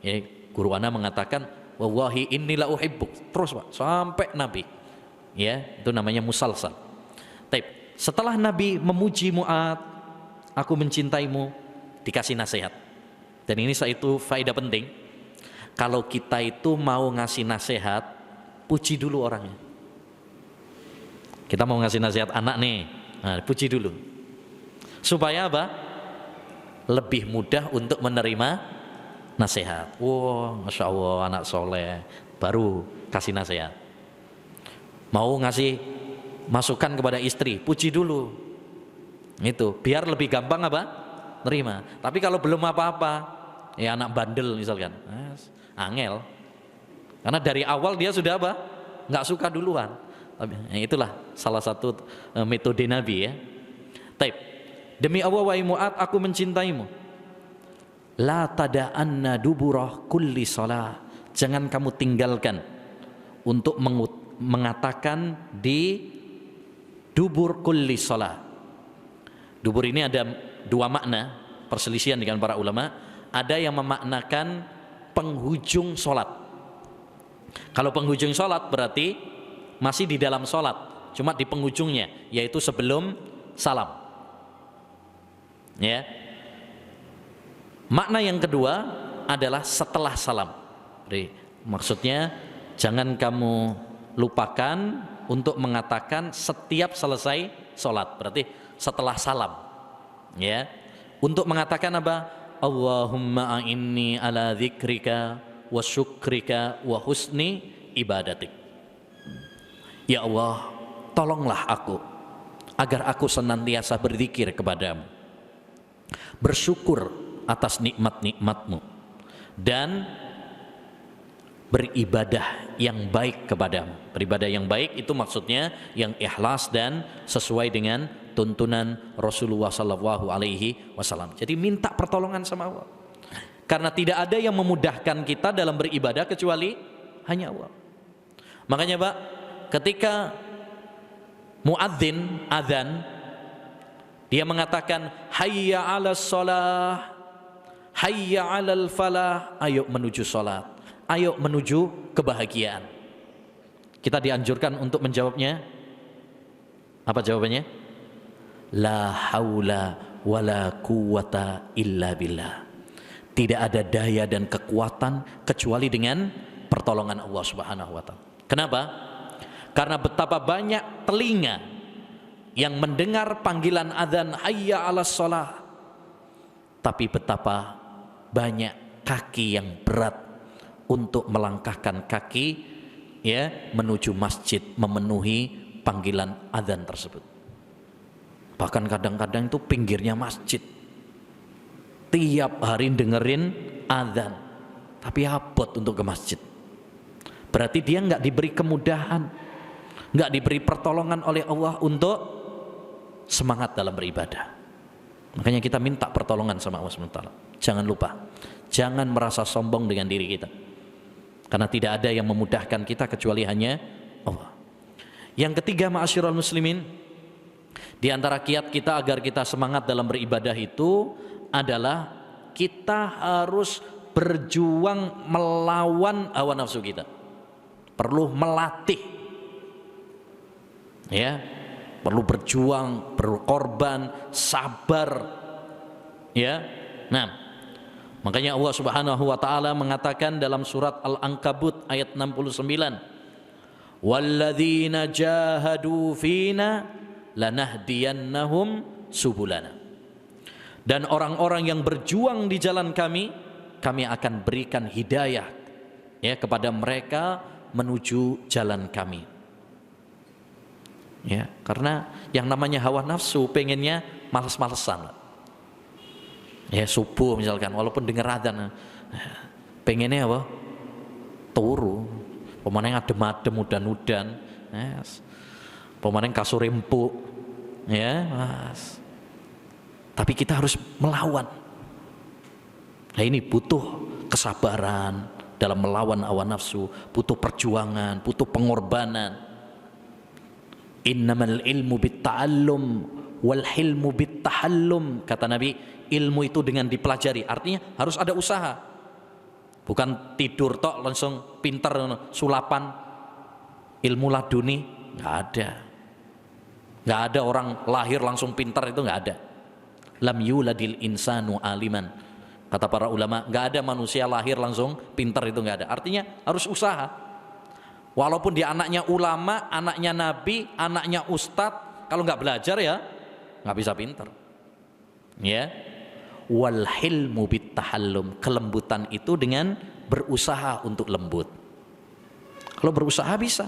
Ya, guru ana mengatakan wallahi inni la uhibbuk. Terus Pak, sampai Nabi. Ya, itu namanya musalsal. Taib. Setelah Nabi memuji Mu'ad, aku mencintaimu, dikasih nasihat. Dan ini itu faedah penting. Kalau kita itu mau ngasih nasihat, puji dulu orangnya. Kita mau ngasih nasihat anak nih, nah, puji dulu. Supaya apa? Lebih mudah untuk menerima nasihat. Wow, Masya Allah anak soleh, baru kasih nasihat. Mau ngasih masukan kepada istri, puji dulu. Itu biar lebih gampang apa? Nerima. Tapi kalau belum apa-apa, ya anak bandel misalkan, angel. Karena dari awal dia sudah apa? Nggak suka duluan. Ya, itulah salah satu metode Nabi ya. Taib. Demi Allah wahai Mu'ad, aku mencintaimu. La tada'anna duburah kulli shalah. Jangan kamu tinggalkan untuk mengatakan di dubur kulli shalah. Dubur ini ada dua makna, perselisihan dengan para ulama. Ada yang memaknakan penghujung sholat. Kalau penghujung sholat berarti masih di dalam sholat, cuma di penghujungnya, yaitu sebelum salam. Ya. Makna yang kedua adalah setelah salam. Jadi, maksudnya jangan kamu lupakan untuk mengatakan setiap selesai sholat, berarti setelah salam. Ya. Untuk mengatakan apa? Allahumma a'inni ala dzikrika wa syukrika wa husni ibadatik. Ya Allah, tolonglah aku agar aku senantiasa berzikir kepadamu, bersyukur atas nikmat-nikmatmu, dan beribadah yang baik kepadamu. Beribadah yang baik itu maksudnya yang ikhlas dan sesuai dengan tuntunan Rasulullah sallallahu alaihi wasallam. Jadi minta pertolongan sama Allah. Karena tidak ada yang memudahkan kita dalam beribadah kecuali hanya Allah. Makanya Pak, ketika muadzin adzan, dia mengatakan hayya 'alas shalah, hayya 'alal falah, ayo menuju salat, ayo menuju kebahagiaan. Kita dianjurkan untuk menjawabnya. Apa jawabannya? La haula wala quwata illa billah. Tidak ada daya dan kekuatan kecuali dengan pertolongan Allah Subhanahu wa taala. Kenapa? Karena betapa banyak telinga yang mendengar panggilan adzan hayya 'alas shalah, tapi betapa banyak kaki yang berat untuk melangkahkan kaki ya menuju masjid memenuhi panggilan adzan tersebut. Bahkan kadang-kadang itu pinggirnya masjid, tiap hari dengerin adzan, tapi abot untuk ke masjid. Berarti dia nggak diberi kemudahan, nggak diberi pertolongan oleh Allah untuk semangat dalam beribadah. Makanya kita minta pertolongan sama Allah SWT. Jangan lupa, jangan merasa sombong dengan diri kita, karena tidak ada yang memudahkan kita kecuali hanya Allah. Yang ketiga, ma'asyiral muslimin, Di antara kiat kita agar kita semangat dalam beribadah itu adalah kita harus berjuang melawan hawa nafsu kita. Perlu melatih, ya, perlu berjuang, berkorban, sabar, ya. Nah, makanya Allah Subhanahu wa taala mengatakan dalam surat Al-Ankabut ayat 69, "Walladzina jahadu fina lanahdiyannahum subulana." Dan orang-orang yang berjuang di jalan kami akan berikan hidayah, ya, kepada mereka menuju jalan kami. Ya, karena yang namanya hawa nafsu pengennya males-malesan. Ya, subuh misalkan, walaupun dengar adzan, pengennya apa? Turu. Pemanen adem-adem, udan-udan, yes. Pemanen kasur empuk, ya, mas. Tapi kita harus melawan. Nah, ini butuh kesabaran dalam melawan hawa nafsu, butuh perjuangan, butuh pengorbanan. Innamal ilmu bitta'allum wal hilmu bittahallum, kata Nabi. Ilmu itu dengan dipelajari, artinya harus ada usaha. Bukan tidur tok langsung pinter sulapan ilmu laduni, nggak ada. Nggak ada orang lahir langsung pintar, itu nggak ada. Lam yuladil insanu aliman, kata para ulama, nggak ada manusia lahir langsung pintar, itu nggak ada. Artinya harus usaha. Walaupun dia anaknya ulama, anaknya nabi, anaknya ustadz, kalau nggak belajar ya nggak bisa pintar. Ya, wal hilmu bittahallum, kelembutan itu dengan berusaha untuk lembut. Kalau berusaha bisa.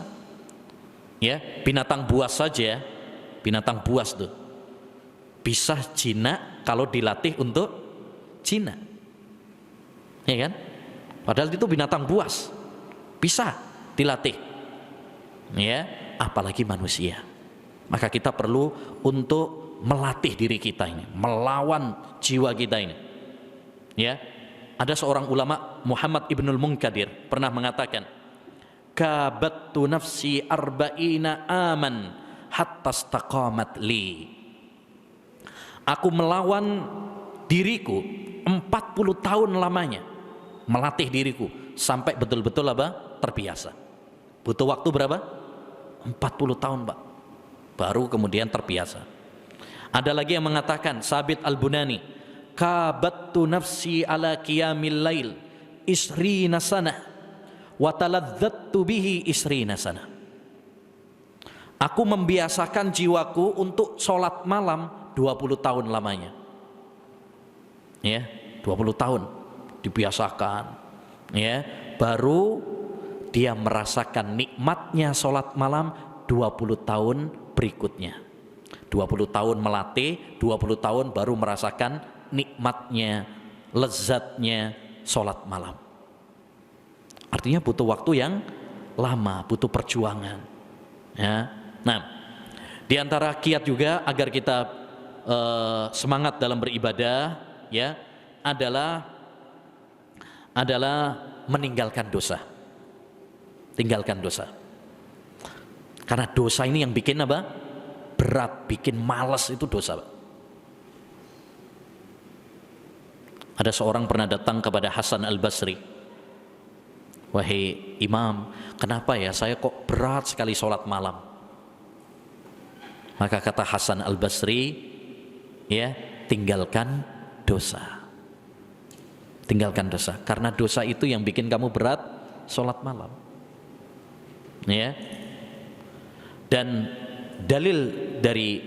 Ya, binatang buas saja, binatang buas tuh bisa jinak kalau dilatih untuk jinak, ya kan? Padahal itu binatang buas, bisa dilatih, ya. Apalagi manusia. Maka kita perlu untuk melatih diri kita ini, melawan jiwa kita ini, ya. Ada seorang ulama, Muhammad Ibnul Munkadir, pernah mengatakan, kabattu nafsi arba'ina aman hatta istaqamat li. Aku melawan diriku 40 tahun lamanya, melatih diriku sampai betul-betul apa? Terbiasa. Butuh waktu berapa? 40 tahun, Pak. Baru kemudian terbiasa. Ada lagi yang mengatakan, Sabit Al-Bunani, kabattu nafsi ala qiyamil lail isrina sanah wa taladzattu bihi isrina sanah. Aku membiasakan jiwaku untuk sholat malam 20 tahun lamanya. Ya, 20 tahun dibiasakan. Ya, baru dia merasakan nikmatnya sholat malam 20 tahun berikutnya. 20 tahun melatih, 20 tahun baru merasakan nikmatnya, lezatnya sholat malam. Artinya butuh waktu yang lama, butuh perjuangan. Ya. Nah, di antara kiat juga agar kita semangat dalam beribadah, ya, adalah meninggalkan dosa. Tinggalkan dosa. Karena dosa ini yang bikin apa? Berat, bikin malas, itu dosa. Ada seorang pernah datang kepada Hasan Al-Basri. Wahai imam, kenapa ya saya kok berat sekali sholat malam? Maka kata Hasan Al-Basri, ya, tinggalkan dosa. Tinggalkan dosa, karena dosa itu yang bikin kamu berat sholat malam. Ya. Dan dalil dari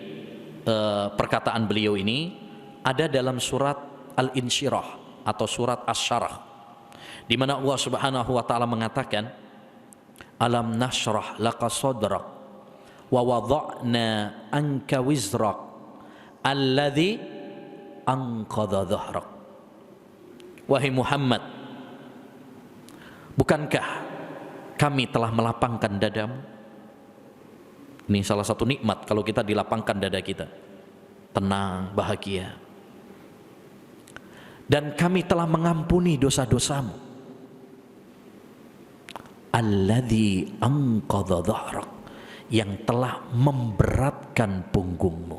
perkataan beliau ini ada dalam surat Al-Insyirah atau surat Asy-Syarah, di mana Allah Subhanahu wa taala mengatakan, alam nashrah laka sadrak wa wada'na anka wizrak alladzi anqadha dhahrak. Wahai Muhammad, bukankah kami telah melapangkan dadamu? Ini salah satu nikmat kalau kita dilapangkan dada kita, tenang, bahagia. Dan kami telah mengampuni dosa-dosamu. Alladzi anqadha dhahrak, yang telah memberatkan punggungmu.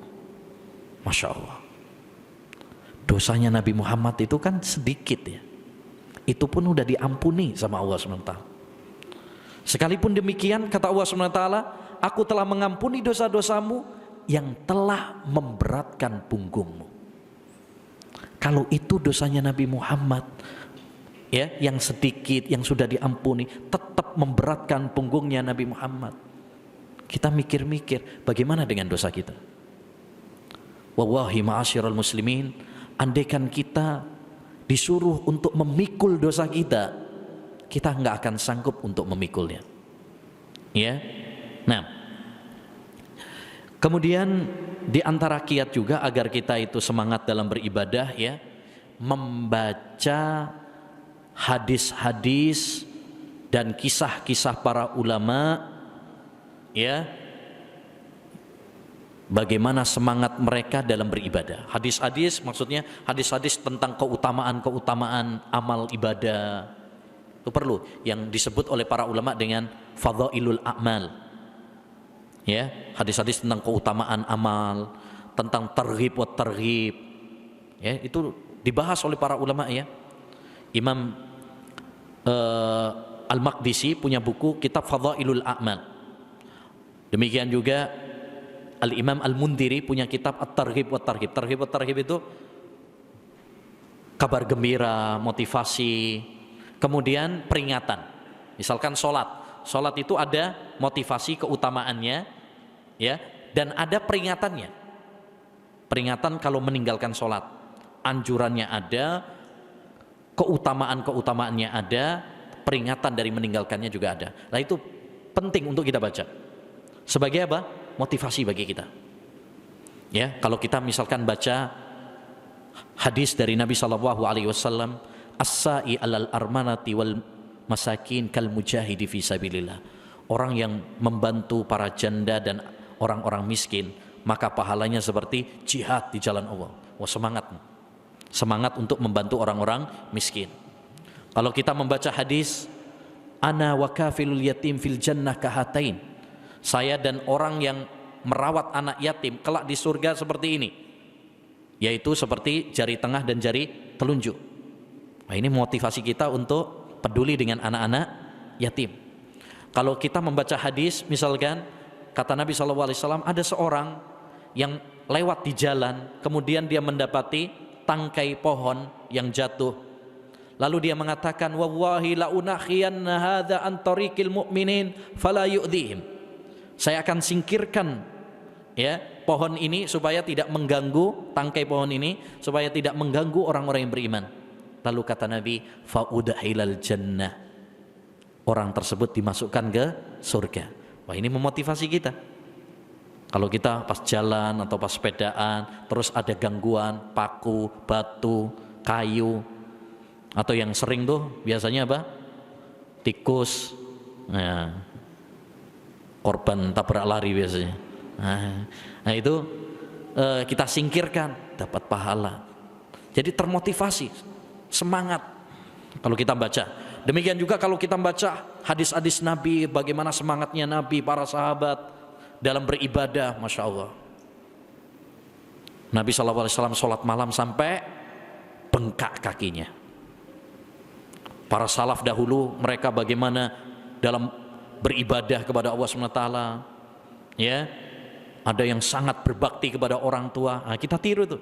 Masya Allah. Dosanya Nabi Muhammad itu kan sedikit ya. Itu pun udah diampuni sama Allah SWT. Sekalipun demikian kata Allah SWT, aku telah mengampuni dosa-dosamu yang telah memberatkan punggungmu. Kalau itu dosanya Nabi Muhammad ya, yang sedikit, yang sudah diampuni, tetap memberatkan punggungnya Nabi Muhammad. Kita mikir-mikir bagaimana dengan dosa kita. Wallahi ma'asyiral muslimin, andaikan kita disuruh untuk memikul dosa kita, kita nggak akan sanggup untuk memikulnya. Ya, nah, kemudian di antara kiat juga agar kita itu semangat dalam beribadah ya, membaca hadis-hadis dan kisah-kisah para ulama ya, bagaimana semangat mereka dalam beribadah. Hadis-hadis maksudnya hadis-hadis tentang keutamaan-keutamaan amal ibadah. Itu perlu, yang disebut oleh para ulama dengan fadhailul a'mal. Ya, hadis-hadis tentang keutamaan amal, tentang targhib wa targhib. Ya, itu dibahas oleh para ulama ya. Imam Al-Maqdisi punya buku kitab Fadhailul A'mal. Demikian juga Al-Imam Al-Mundhiri punya kitab At-Targhib wa Targhib. Targhib wa Targhib itu kabar gembira, motivasi, kemudian peringatan. Misalkan sholat itu ada motivasi keutamaannya ya, dan ada peringatannya. Peringatan kalau meninggalkan sholat, anjurannya ada, keutamaan-keutamaannya ada, peringatan dari meninggalkannya juga ada. Nah itu penting untuk kita baca. Sebagai apa? Motivasi bagi kita. Ya, kalau kita misalkan baca hadis dari Nabi SAW, as-sa'i alal armanati wal masakin kal mujahidi fi sabilillah. Orang yang membantu para janda dan orang-orang miskin, maka pahalanya seperti jihad di jalan Allah. Wah, semangat untuk membantu orang-orang miskin. Kalau kita membaca hadis ana wa kafilul yatim fil jannah kahatain, saya dan orang yang merawat anak yatim kelak di surga seperti ini, yaitu seperti jari tengah dan jari telunjuk. Nah, ini motivasi kita untuk peduli dengan anak-anak yatim. Kalau kita membaca hadis, misalkan kata Nabi SAW, ada seorang yang lewat di jalan, kemudian dia mendapati tangkai pohon yang jatuh, lalu dia mengatakan, wallahi la unakhiyanna hadza an tariqil mu'minin fala yu'dhihim. Saya akan singkirkan ya pohon ini supaya tidak mengganggu, tangkai pohon ini supaya tidak mengganggu orang-orang yang beriman. Lalu kata Nabi, faudhilal jannah, orang tersebut dimasukkan ke surga. Wah, ini memotivasi kita. Kalau kita pas jalan atau pas sepedaan terus ada gangguan, paku, batu, kayu, atau yang sering tuh biasanya apa? Tikus. Nah, korban tabrak lari biasanya. Nah itu kita singkirkan, dapat pahala. Jadi termotivasi, semangat kalau kita baca. Demikian juga kalau kita baca hadis-hadis Nabi, bagaimana semangatnya Nabi, para sahabat dalam beribadah, Masya Allah. Nabi SAW sholat malam sampai bengkak kakinya. Para salaf dahulu mereka bagaimana dalam beribadah kepada Allah SWT ya, ada yang sangat berbakti kepada orang tua. Nah, kita tiru tuh.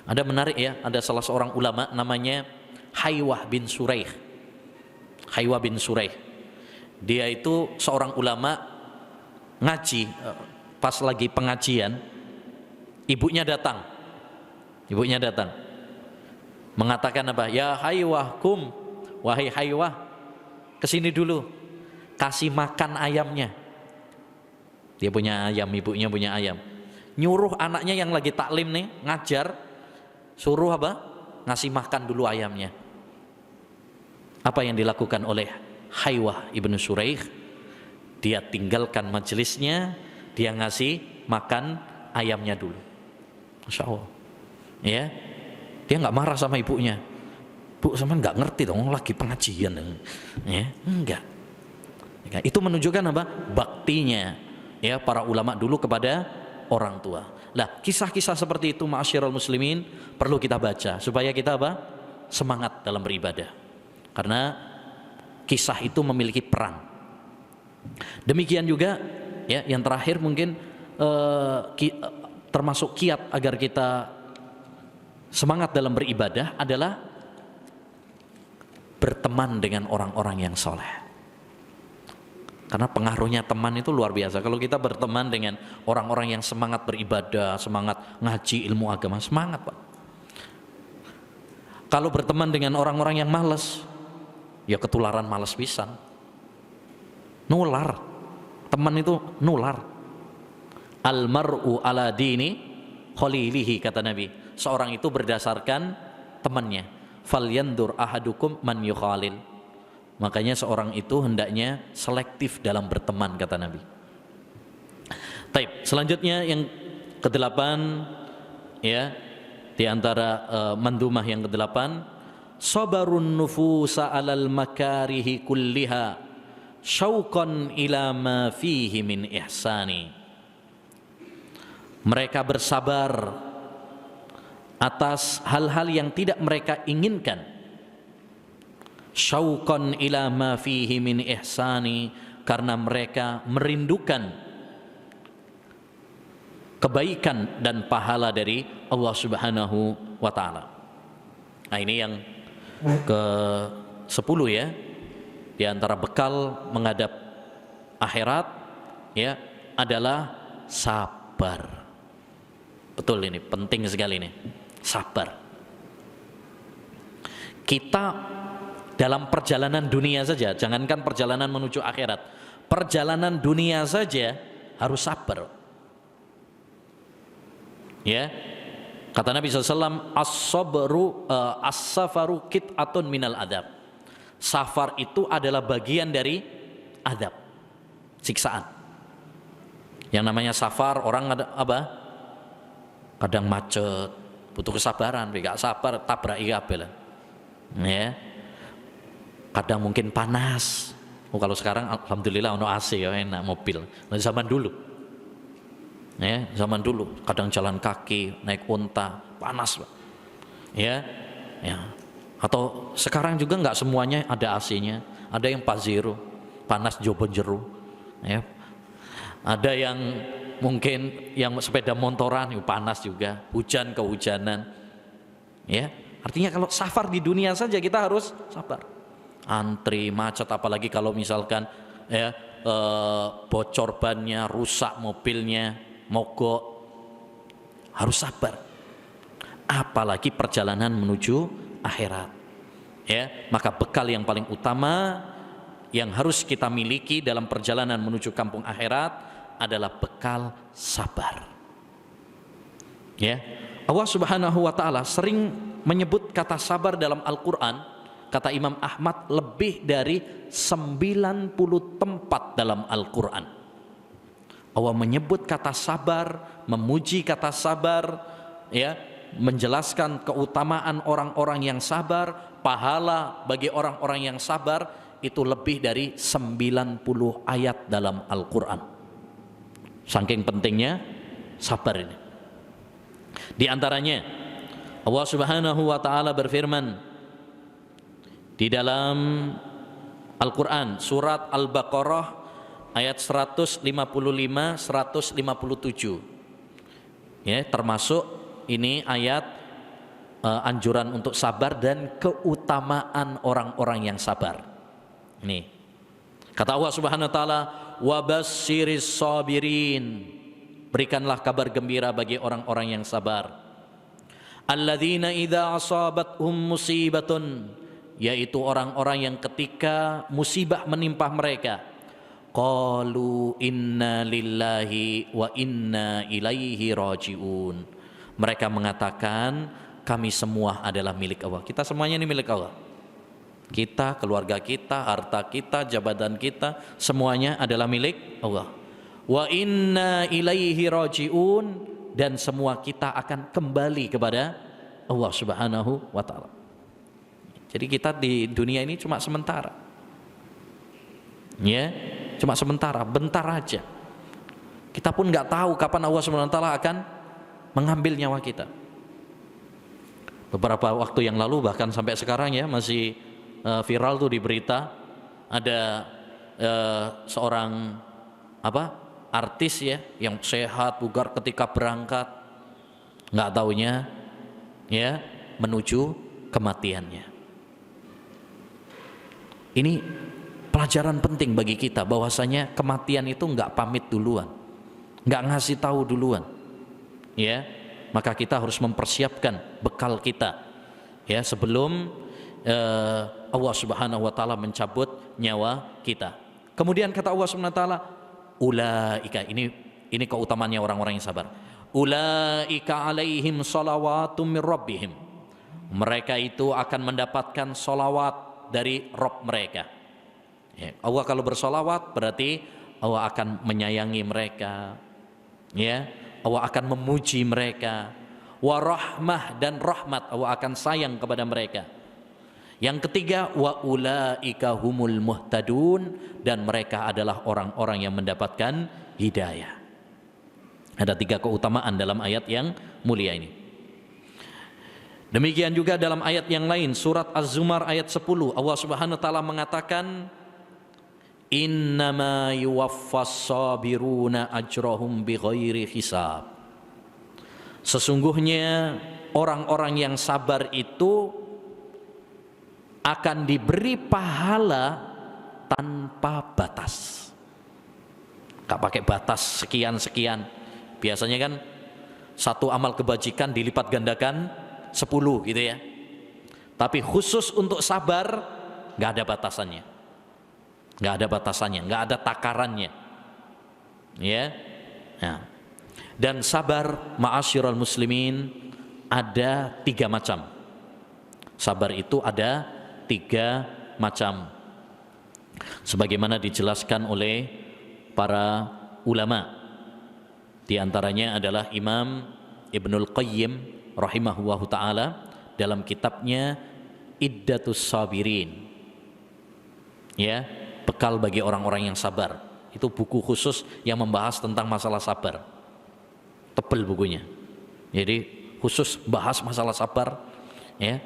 Ada menarik ya, ada salah seorang ulama namanya Haywah bin Suraih. Haywah bin Suraih, dia itu seorang ulama ngaji. Pas lagi pengajian, ibunya datang mengatakan apa? Ya Haywah kum, wahai Haywah, kesini dulu, kasih makan ayamnya. Dia punya ayam, ibunya punya ayam. Nyuruh anaknya yang lagi taklim nih, ngajar, suruh apa? Ngasih makan dulu ayamnya. Apa yang dilakukan oleh Haywah ibnu Suraih? Dia tinggalkan majelisnya, dia ngasih makan ayamnya dulu. Masya Allah. Ya, dia nggak marah sama ibunya. Bu, sama nggak ngerti dong, lagi pengajian. Ya, enggak. Itu menunjukkan apa? Baktinya ya para ulama dulu kepada orang tua. Nah, kisah-kisah seperti itu ma'asyiral muslimin perlu kita baca supaya kita apa? Semangat dalam beribadah. Karena kisah itu memiliki peran. Demikian juga ya yang terakhir mungkin termasuk kiat agar kita semangat dalam beribadah adalah berteman dengan orang-orang yang soleh. Karena pengaruhnya teman itu luar biasa. Kalau kita berteman dengan orang-orang yang semangat beribadah, semangat ngaji ilmu agama, semangat Pak. Kalau berteman dengan orang-orang yang malas, ya ketularan malas pisan. Nular. Teman itu nular. Almar'u ala dini khalilihi, kata Nabi. Seorang itu berdasarkan temannya. Falyandur ahadukum man yukhalil. Makanya seorang itu hendaknya selektif dalam berteman, kata Nabi. Taib. Selanjutnya yang kedelapan ya, di antara mandumah yang kedelapan, sabarun nufusa alal makarihi kulliha syauqan ila ma fihi min ihsani. Mereka bersabar atas hal-hal yang tidak mereka inginkan. Syauqan ila ma fihi min ihsani, karena mereka merindukan kebaikan dan pahala dari Allah Subhanahu wa taala. Nah, ini yang ke-10 ya. Di antara bekal menghadap akhirat ya adalah sabar. Betul, ini penting sekali ini. Sabar. Kita dalam perjalanan dunia saja, jangankan perjalanan menuju akhirat, perjalanan dunia saja harus sabar. Ya, kata Nabi SAW, as-safaru qit'atun minal adab. Safar itu adalah bagian dari adab, siksaan. Yang namanya safar, orang ada apa? Kadang macet, butuh kesabaran, gak sabar tabrak kabeh lah. Ya. Kadang mungkin panas. Kalau sekarang alhamdulillah ono AC ya, enak mobil. Nah, zaman dulu. Ya, zaman dulu kadang jalan kaki, naik unta, panas, Pak. Ya. Ya. Atau sekarang juga enggak semuanya ada AC-nya. Ada yang Pazero, panas jobon jeru. Ya. Ada yang mungkin yang sepeda motoran panas juga, hujan kehujanan. Ya. Artinya kalau safar di dunia saja kita harus sabar. Antri macet, apalagi kalau misalkan ya bocor bannya, rusak mobilnya, mogok, harus sabar. Apalagi perjalanan menuju akhirat. Ya, maka bekal yang paling utama yang harus kita miliki dalam perjalanan menuju kampung akhirat adalah bekal sabar. Ya, Allah Subhanahu wa taala sering menyebut kata sabar dalam Al-Qur'an. Kata Imam Ahmad, lebih dari 90 tempat dalam Al-Quran Allah menyebut kata sabar, memuji kata sabar, ya, menjelaskan keutamaan orang-orang yang sabar, pahala bagi orang-orang yang sabar. Itu lebih dari 90 ayat dalam Al-Quran. Saking pentingnya sabar ini. Di antaranya Allah Subhanahu wa taala berfirman di dalam Al-Quran, surat Al-Baqarah ayat 155, 157. Ya, termasuk ini ayat anjuran untuk sabar dan keutamaan orang-orang yang sabar. Ini kata Allah Subhanahu wa taala, "Wabassiris sabirin." Berikanlah kabar gembira bagi orang-orang yang sabar. Alladzina idza asabathum musibatun, yaitu orang-orang yang ketika musibah menimpa mereka, qalu inna lillahi wa inna ilaihi rajiun. Mereka mengatakan kami semua adalah milik Allah. Kita semuanya ini milik Allah. Kita, keluarga kita, harta kita, jabatan kita, semuanya adalah milik Allah. Wa inna ilaihi rajiun, dan semua kita akan kembali kepada Allah Subhanahu wa taala. Jadi kita di dunia ini cuma sementara. Ya. cuma sementara, bentar aja. Kita pun nggak tahu kapan Allah Subhanahu wa taala akan mengambil nyawa kita. Beberapa waktu yang lalu, bahkan sampai sekarang ya, masih viral tuh di berita, ada seorang artis ya yang sehat bugar ketika berangkat, nggak taunya ya menuju kematiannya. Ini pelajaran penting bagi kita, bahwasanya kematian itu nggak pamit duluan, nggak ngasih tahu duluan, ya. Maka kita harus mempersiapkan bekal kita, ya, sebelum Allah Subhanahu wa taala mencabut nyawa kita. Kemudian kata Allah Subhanahu wa taala, ulaika, ini keutamaannya orang-orang yang sabar. Ulaika alaihim salawatum mir rabbihim. Mereka itu akan mendapatkan salawat dari Rabb mereka. Ya, Allah kalau bersalawat berarti Allah akan menyayangi mereka, ya. Allah akan memuji mereka. Wa rahmah, dan rahmat, Allah akan sayang kepada mereka. Yang ketiga, wa ulaika humul muhtadun, dan mereka adalah orang-orang yang mendapatkan hidayah. Ada 3 keutamaan dalam ayat yang mulia ini. Demikian juga dalam ayat yang lain, surat Az-Zumar ayat 10, Allah Subhanahu wa taala mengatakan, innama yuwaffas sabiruna ajrahum bighairi hisab. Sesungguhnya orang-orang yang sabar itu akan diberi pahala tanpa batas. Gak pakai batas sekian-sekian. Biasanya kan satu amal kebajikan dilipat gandakan 10 gitu ya. Tapi khusus untuk sabar gak ada batasannya. Nggak ada batasannya, nggak ada takarannya, ya. Nah, dan sabar, ma'asyiral muslimin, ada 3 macam. Sabar itu ada 3 macam, sebagaimana dijelaskan oleh para ulama. Di antaranya adalah Imam Ibnul Qayyim rahimahullahu taala dalam kitabnya Iddatus Sabirin, ya, bekal bagi orang-orang yang sabar. Itu buku khusus yang membahas tentang masalah sabar. Tebal bukunya. Jadi khusus bahas masalah sabar, ya.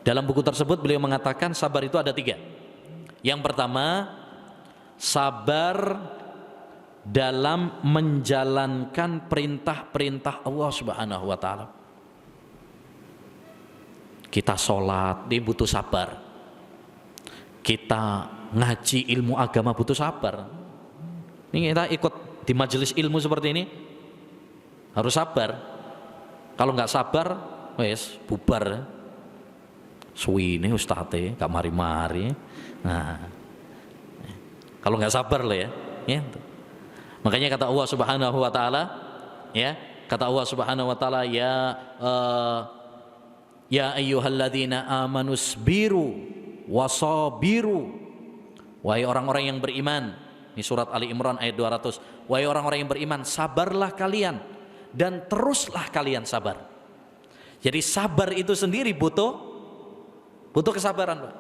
Dalam buku tersebut beliau mengatakan sabar itu ada 3. Yang pertama, sabar dalam menjalankan perintah-perintah Allah Subhanahu wa taala. Kita sholat, ini butuh sabar. Kita ngaji ilmu agama butuh sabar. Ini kita ikut di majelis ilmu seperti ini harus sabar. Kalau nggak sabar, wes bubar. Suwine ustadz, gak mari-mari. Nah, kalau nggak sabar loh ya. Makanya kata Allah Subhanahu wa taala, ya, kata Allah Subhanahu wa taala, ya ayyuhalladzina amanusbiru wasabiru. Wahai orang-orang yang beriman, ini surat Ali Imran ayat 200. Wahai orang-orang yang beriman, sabarlah kalian dan teruslah kalian sabar. Jadi sabar itu sendiri butuh kesabaran, Pak.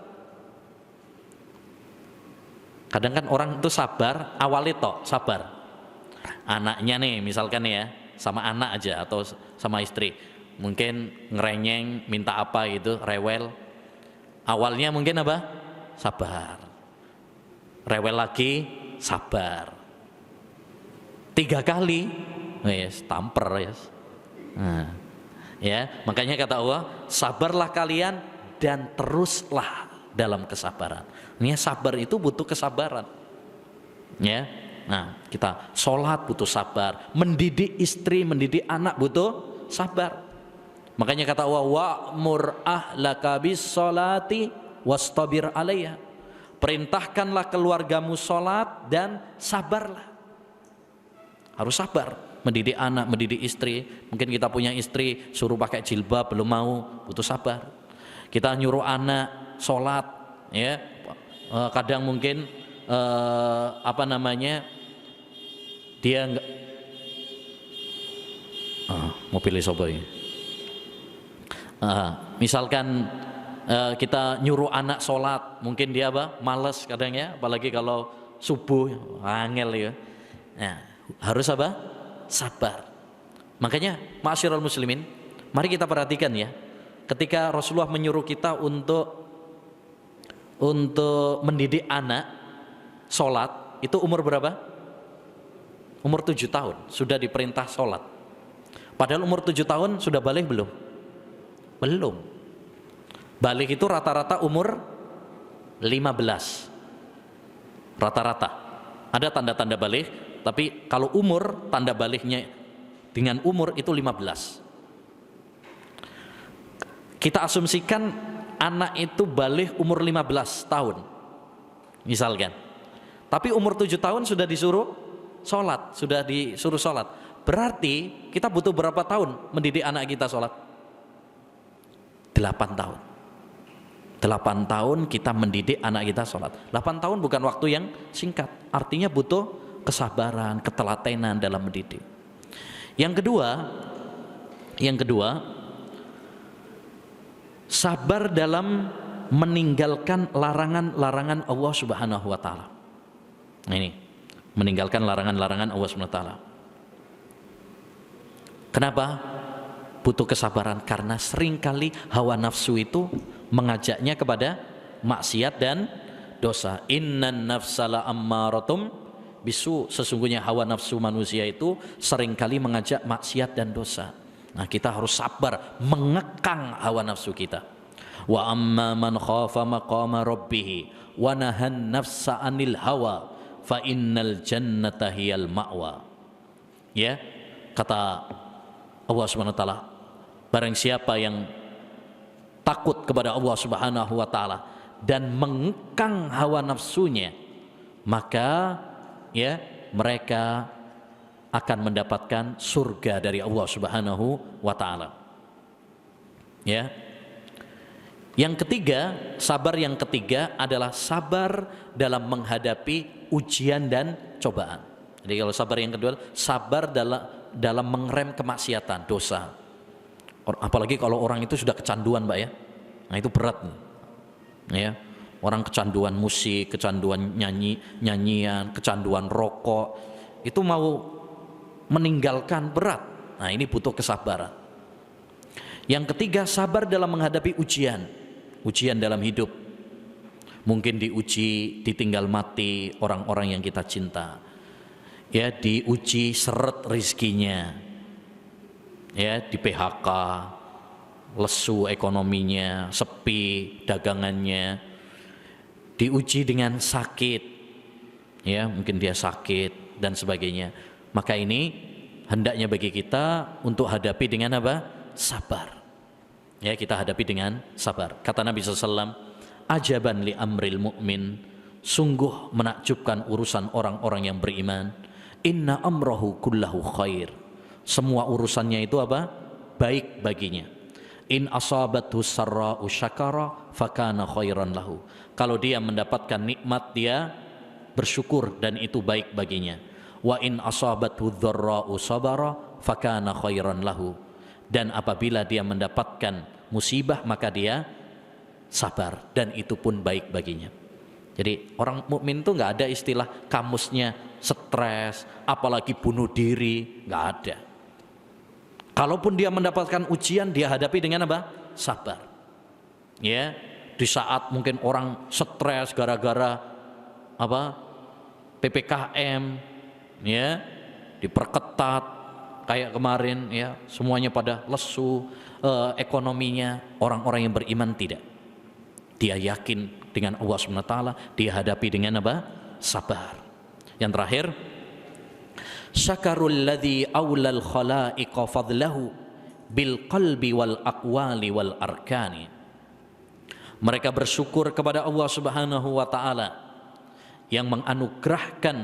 Kadang kan orang itu sabar awalnya tok sabar. Anaknya nih misalkan ya, sama anak aja atau sama istri, mungkin ngerenyeng minta apa gitu, rewel. Awalnya mungkin apa? Sabar. Rewel lagi, sabar. 3 kali, yes, tamper yes. Nah, ya, makanya kata Allah, sabarlah kalian dan teruslah dalam kesabaran. Ini sabar itu butuh kesabaran, ya. Nah, kita sholat butuh sabar, mendidik istri, mendidik anak butuh sabar. Makanya kata Allah, wa'mur ahlaka bis sholati wastabir 'alaiha. Perintahkanlah keluargamu sholat dan sabarlah. Harus sabar mendidik anak, mendidik istri. Mungkin kita punya istri suruh pakai jilbab belum mau, butuh sabar. Kita nyuruh anak sholat, ya, kadang mungkin dia enggak mobil soboy. Misalkan kita nyuruh anak sholat, mungkin dia males kadang ya, apalagi kalau subuh, angel ya. Nah, harus apa? Sabar. Makanya ma'asyiral muslimin, mari kita perhatikan ya. Ketika Rasulullah menyuruh kita untuk mendidik anak sholat, itu umur berapa? Umur 7 tahun sudah diperintah sholat. Padahal umur 7 tahun sudah balik belum? Belum. Balik itu rata-rata umur 15. Rata-rata. Ada tanda-tanda balik, tapi kalau umur, tanda baliknya dengan umur itu 15. Kita asumsikan anak itu balik umur 15 tahun misalkan, tapi umur 7 tahun sudah disuruh sholat, berarti kita butuh berapa tahun mendidik anak kita sholat? 8 tahun. 8 tahun kita mendidik anak kita sholat. 8 tahun bukan waktu yang singkat, artinya butuh kesabaran, ketelatenan dalam mendidik. Yang kedua, sabar dalam meninggalkan larangan-larangan Allah Subhanahu wa taala. Nah, ini meninggalkan larangan-larangan Allah Subhanahu wa taala. Kenapa? Butuh kesabaran karena seringkali hawa nafsu itu mengajaknya kepada maksiat dan dosa. Innan nafsala ammaratum bisu, sesungguhnya hawa nafsu manusia itu seringkali mengajak maksiat dan dosa. Nah, kita harus sabar mengekang hawa nafsu kita. Wa amma man khafa maqama rabbih wa nahan nafsa 'anil hawa fa innal jannata hiyal ma'wa. Ya, kata Allah Subhanahu wa taala, barang siapa yang takut kepada Allah Subhanahu wa taala dan mengekang hawa nafsunya, maka ya mereka akan mendapatkan surga dari Allah Subhanahu wa taala. Ya. Yang ketiga, sabar yang ketiga adalah sabar dalam menghadapi ujian dan cobaan. Jadi kalau sabar yang kedua, sabar dalam mengerem kemaksiatan, dosa. Apalagi kalau orang itu sudah kecanduan, Mbak ya. Nah, itu berat nih. Ya. Orang kecanduan musik, kecanduan nyanyian, kecanduan rokok, itu mau meninggalkan berat. Nah, ini butuh kesabaran. Yang ketiga, sabar dalam menghadapi ujian dalam hidup. Mungkin diuji ditinggal mati orang-orang yang kita cinta. Ya, diuji seret rizkinya. Ya, di PHK, lesu ekonominya, sepi dagangannya. Diuji dengan sakit. Ya, mungkin dia sakit dan sebagainya. Maka ini hendaknya bagi kita untuk hadapi dengan apa? Sabar. Ya, kita hadapi dengan sabar. Kata Nabi SAW, ajaban li amril mu'min, sungguh menakjubkan urusan orang-orang yang beriman. Inna amrahu kullahu khair, semua urusannya itu apa? Baik baginya. In asabathu sarra'u syakara fakana khairan lahu, kalau dia mendapatkan nikmat dia bersyukur dan itu baik baginya. Wa in asabathu dharra'u sabara fakana khairan lahu, dan apabila dia mendapatkan musibah maka dia sabar dan itu pun baik baginya. Jadi orang mukmin itu nggak ada istilah kamusnya stres, apalagi bunuh diri, nggak ada. Kalaupun dia mendapatkan ujian, dia hadapi dengan apa? Sabar. Ya, di saat mungkin orang stres gara-gara apa? PPKM, ya, diperketat kayak kemarin, ya, semuanya pada lesu, ekonominya. Orang-orang yang beriman tidak. Dia yakin dengan Allah SWT, dia hadapi dengan apa? Sabar. Yang terakhir, syakarul ladzi aulal khalaiqa fadlahu bil qalbi wal aqwali wal arkani. Mereka bersyukur kepada Allah Subhanahu wa taala yang menganugerahkan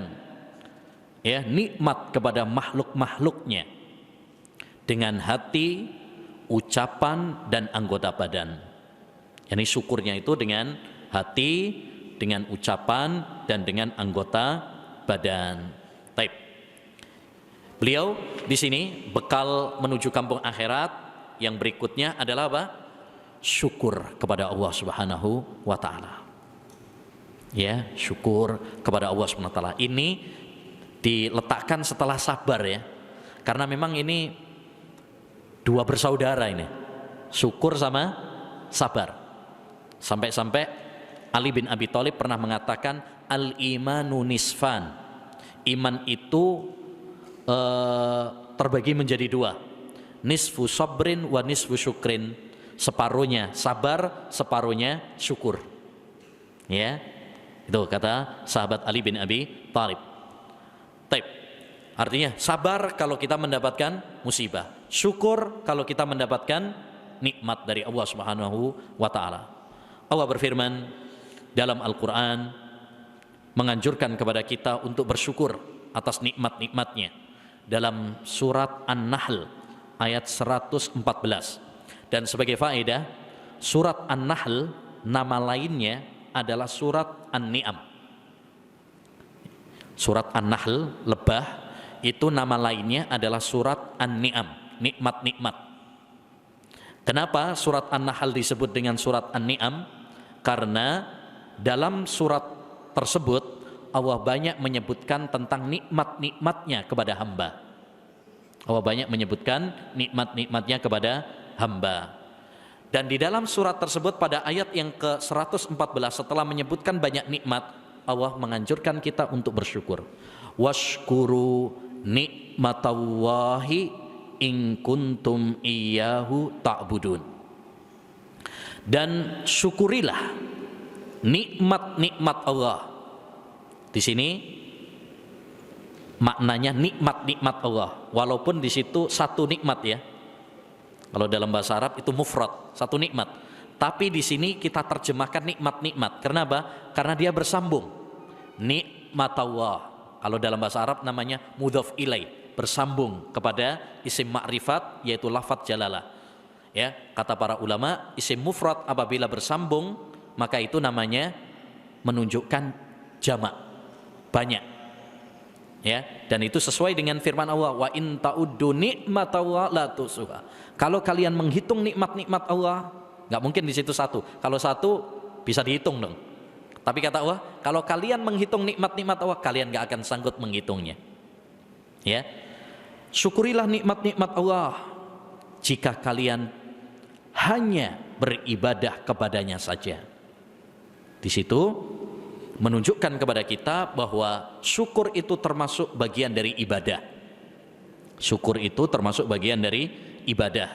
ya nikmat kepada makhluk-makhluknya dengan hati, ucapan dan anggota badan. Yani syukurnya itu dengan hati, dengan ucapan dan dengan anggota badan. Baik. Beliau di sini bekal menuju kampung akhirat yang berikutnya adalah apa? Syukur kepada Allah Subhanahu wa taala. Ya, syukur kepada Allah Subhanahu wa taala. Ini diletakkan setelah sabar ya. Karena memang ini dua bersaudara ini. Syukur sama sabar. Sampai-sampai Ali bin Abi Thalib pernah mengatakan al-imanu nisfan. Iman itu terbagi menjadi dua. Nisfu sabrin wa nisfu syukrin. Separuhnya sabar, separuhnya syukur. Ya. Itu kata sahabat Ali bin Abi Thalib. Taib. Artinya sabar kalau kita mendapatkan musibah, syukur kalau kita mendapatkan nikmat dari Allah Subhanahu wa taala. Allah berfirman dalam Al-Qur'an menganjurkan kepada kita untuk bersyukur atas nikmat-nikmatnya dalam surat An-Nahl ayat 114. Dan sebagai faedah, surat An-Nahl nama lainnya adalah surat An-Ni'am. Surat An-Nahl, lebah, itu nama lainnya adalah surat An-Ni'am, nikmat-nikmat. Kenapa surat An-Nahl disebut dengan surat An-Ni'am? Karena dalam surat tersebut Allah banyak menyebutkan tentang nikmat-nikmatnya kepada hamba. Allah banyak menyebutkan nikmat-nikmatnya kepada hamba. Dan di dalam surat tersebut pada ayat yang ke-114 setelah menyebutkan banyak nikmat, Allah menganjurkan kita untuk bersyukur. Washkuru nikmatallahi in kuntum iyyahu ta'budun. Dan syukurilah nikmat-nikmat Allah. Di sini maknanya nikmat-nikmat Allah, walaupun di situ satu nikmat ya. Kalau dalam bahasa Arab itu mufrad, satu nikmat. Tapi di sini kita terjemahkan nikmat-nikmat. Kenapa? Karena dia bersambung. Nikmat Allah. Kalau dalam bahasa Arab namanya mudhaf ilai, bersambung kepada isim ma'rifat yaitu lafadz jalalah. Ya, kata para ulama, isim mufrad apabila bersambung maka itu namanya menunjukkan jamak, banyak. Ya, dan itu sesuai dengan firman Allah, wa in ta'uddu nikmatallahi la tusuha. Kalau kalian menghitung nikmat-nikmat Allah, nggak mungkin di situ satu. Kalau satu bisa dihitung dong. Tapi kata Allah, kalau kalian menghitung nikmat-nikmat Allah, kalian nggak akan sanggup menghitungnya. Ya, syukurilah nikmat-nikmat Allah jika kalian hanya beribadah kepadanya saja. Di situ menunjukkan kepada kita bahwa syukur itu termasuk bagian dari ibadah. Syukur itu termasuk bagian dari ibadah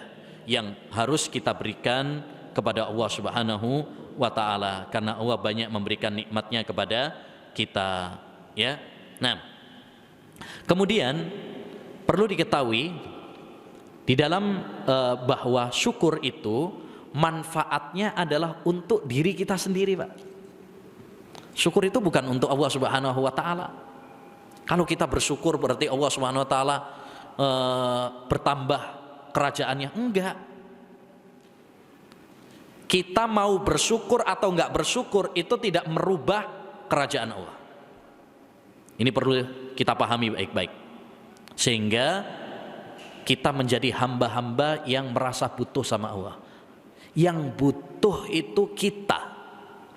yang harus kita berikan kepada Allah Subhanahu wa taala, karena Allah banyak memberikan nikmatnya kepada kita, ya. Nah, kemudian perlu diketahui di dalam bahwa syukur itu manfaatnya adalah untuk diri kita sendiri, Pak. Syukur itu bukan untuk Allah Subhanahu wa taala. Kalau kita bersyukur berarti Allah Subhanahu wa taala bertambah kerajaannya. Enggak. Kita mau bersyukur atau enggak bersyukur itu tidak merubah kerajaan Allah. Ini perlu kita pahami baik-baik. Sehingga kita menjadi hamba-hamba yang merasa butuh sama Allah. Yang butuh itu kita,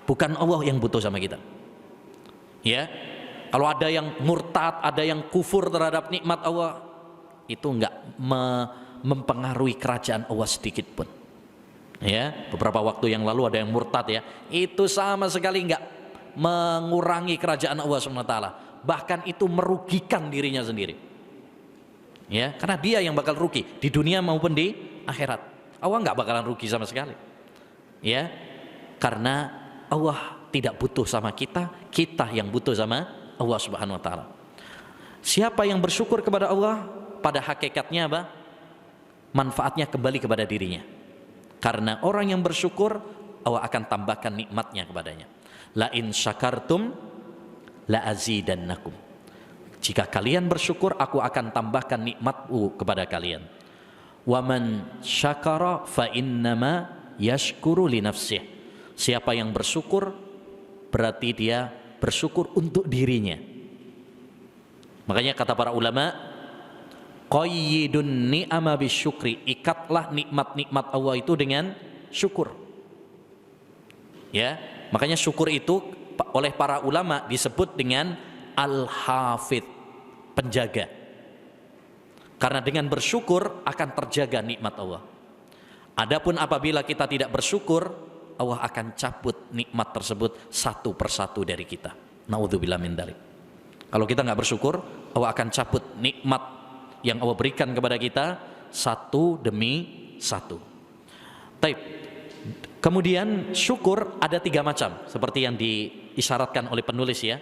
bukan Allah yang butuh sama kita. Ya, kalau ada yang murtad, ada yang kufur terhadap nikmat Allah, itu enggak mempengaruhi kerajaan Allah sedikit pun. Ya, beberapa waktu yang lalu ada yang murtad ya, itu sama sekali enggak mengurangi kerajaan Allah SWT. Bahkan itu merugikan dirinya sendiri. Ya, karena dia yang bakal rugi di dunia maupun di akhirat. Allah enggak bakalan rugi sama sekali. Ya, karena Allah tidak butuh sama kita, kita yang butuh sama Allah Subhanahu wa taala. Siapa yang bersyukur kepada Allah, pada hakikatnya apa? Manfaatnya kembali kepada dirinya. Karena orang yang bersyukur, Allah akan tambahkan nikmatnya kepadanya. La in syakartum la azidannakum. Jika kalian bersyukur, aku akan tambahkan nikmatku kepada kalian. Wa man syakara fa innama yashkuru li nafsih. Siapa yang bersyukur berarti dia bersyukur untuk dirinya. Makanya kata para ulama, qayyidun ni'ama bisyukri, ikatlah nikmat-nikmat Allah itu dengan syukur. Ya, makanya syukur itu oleh para ulama disebut dengan al-hafidh, penjaga. Karena dengan bersyukur akan terjaga nikmat Allah. Adapun apabila kita tidak bersyukur, Allah akan cabut nikmat tersebut satu persatu dari kita. Naudzubillah min dzalik. Kalau kita nggak bersyukur, Allah akan cabut nikmat yang Allah berikan kepada kita satu demi satu. Taib. Kemudian syukur ada 3 macam, seperti yang diisyaratkan oleh penulis ya,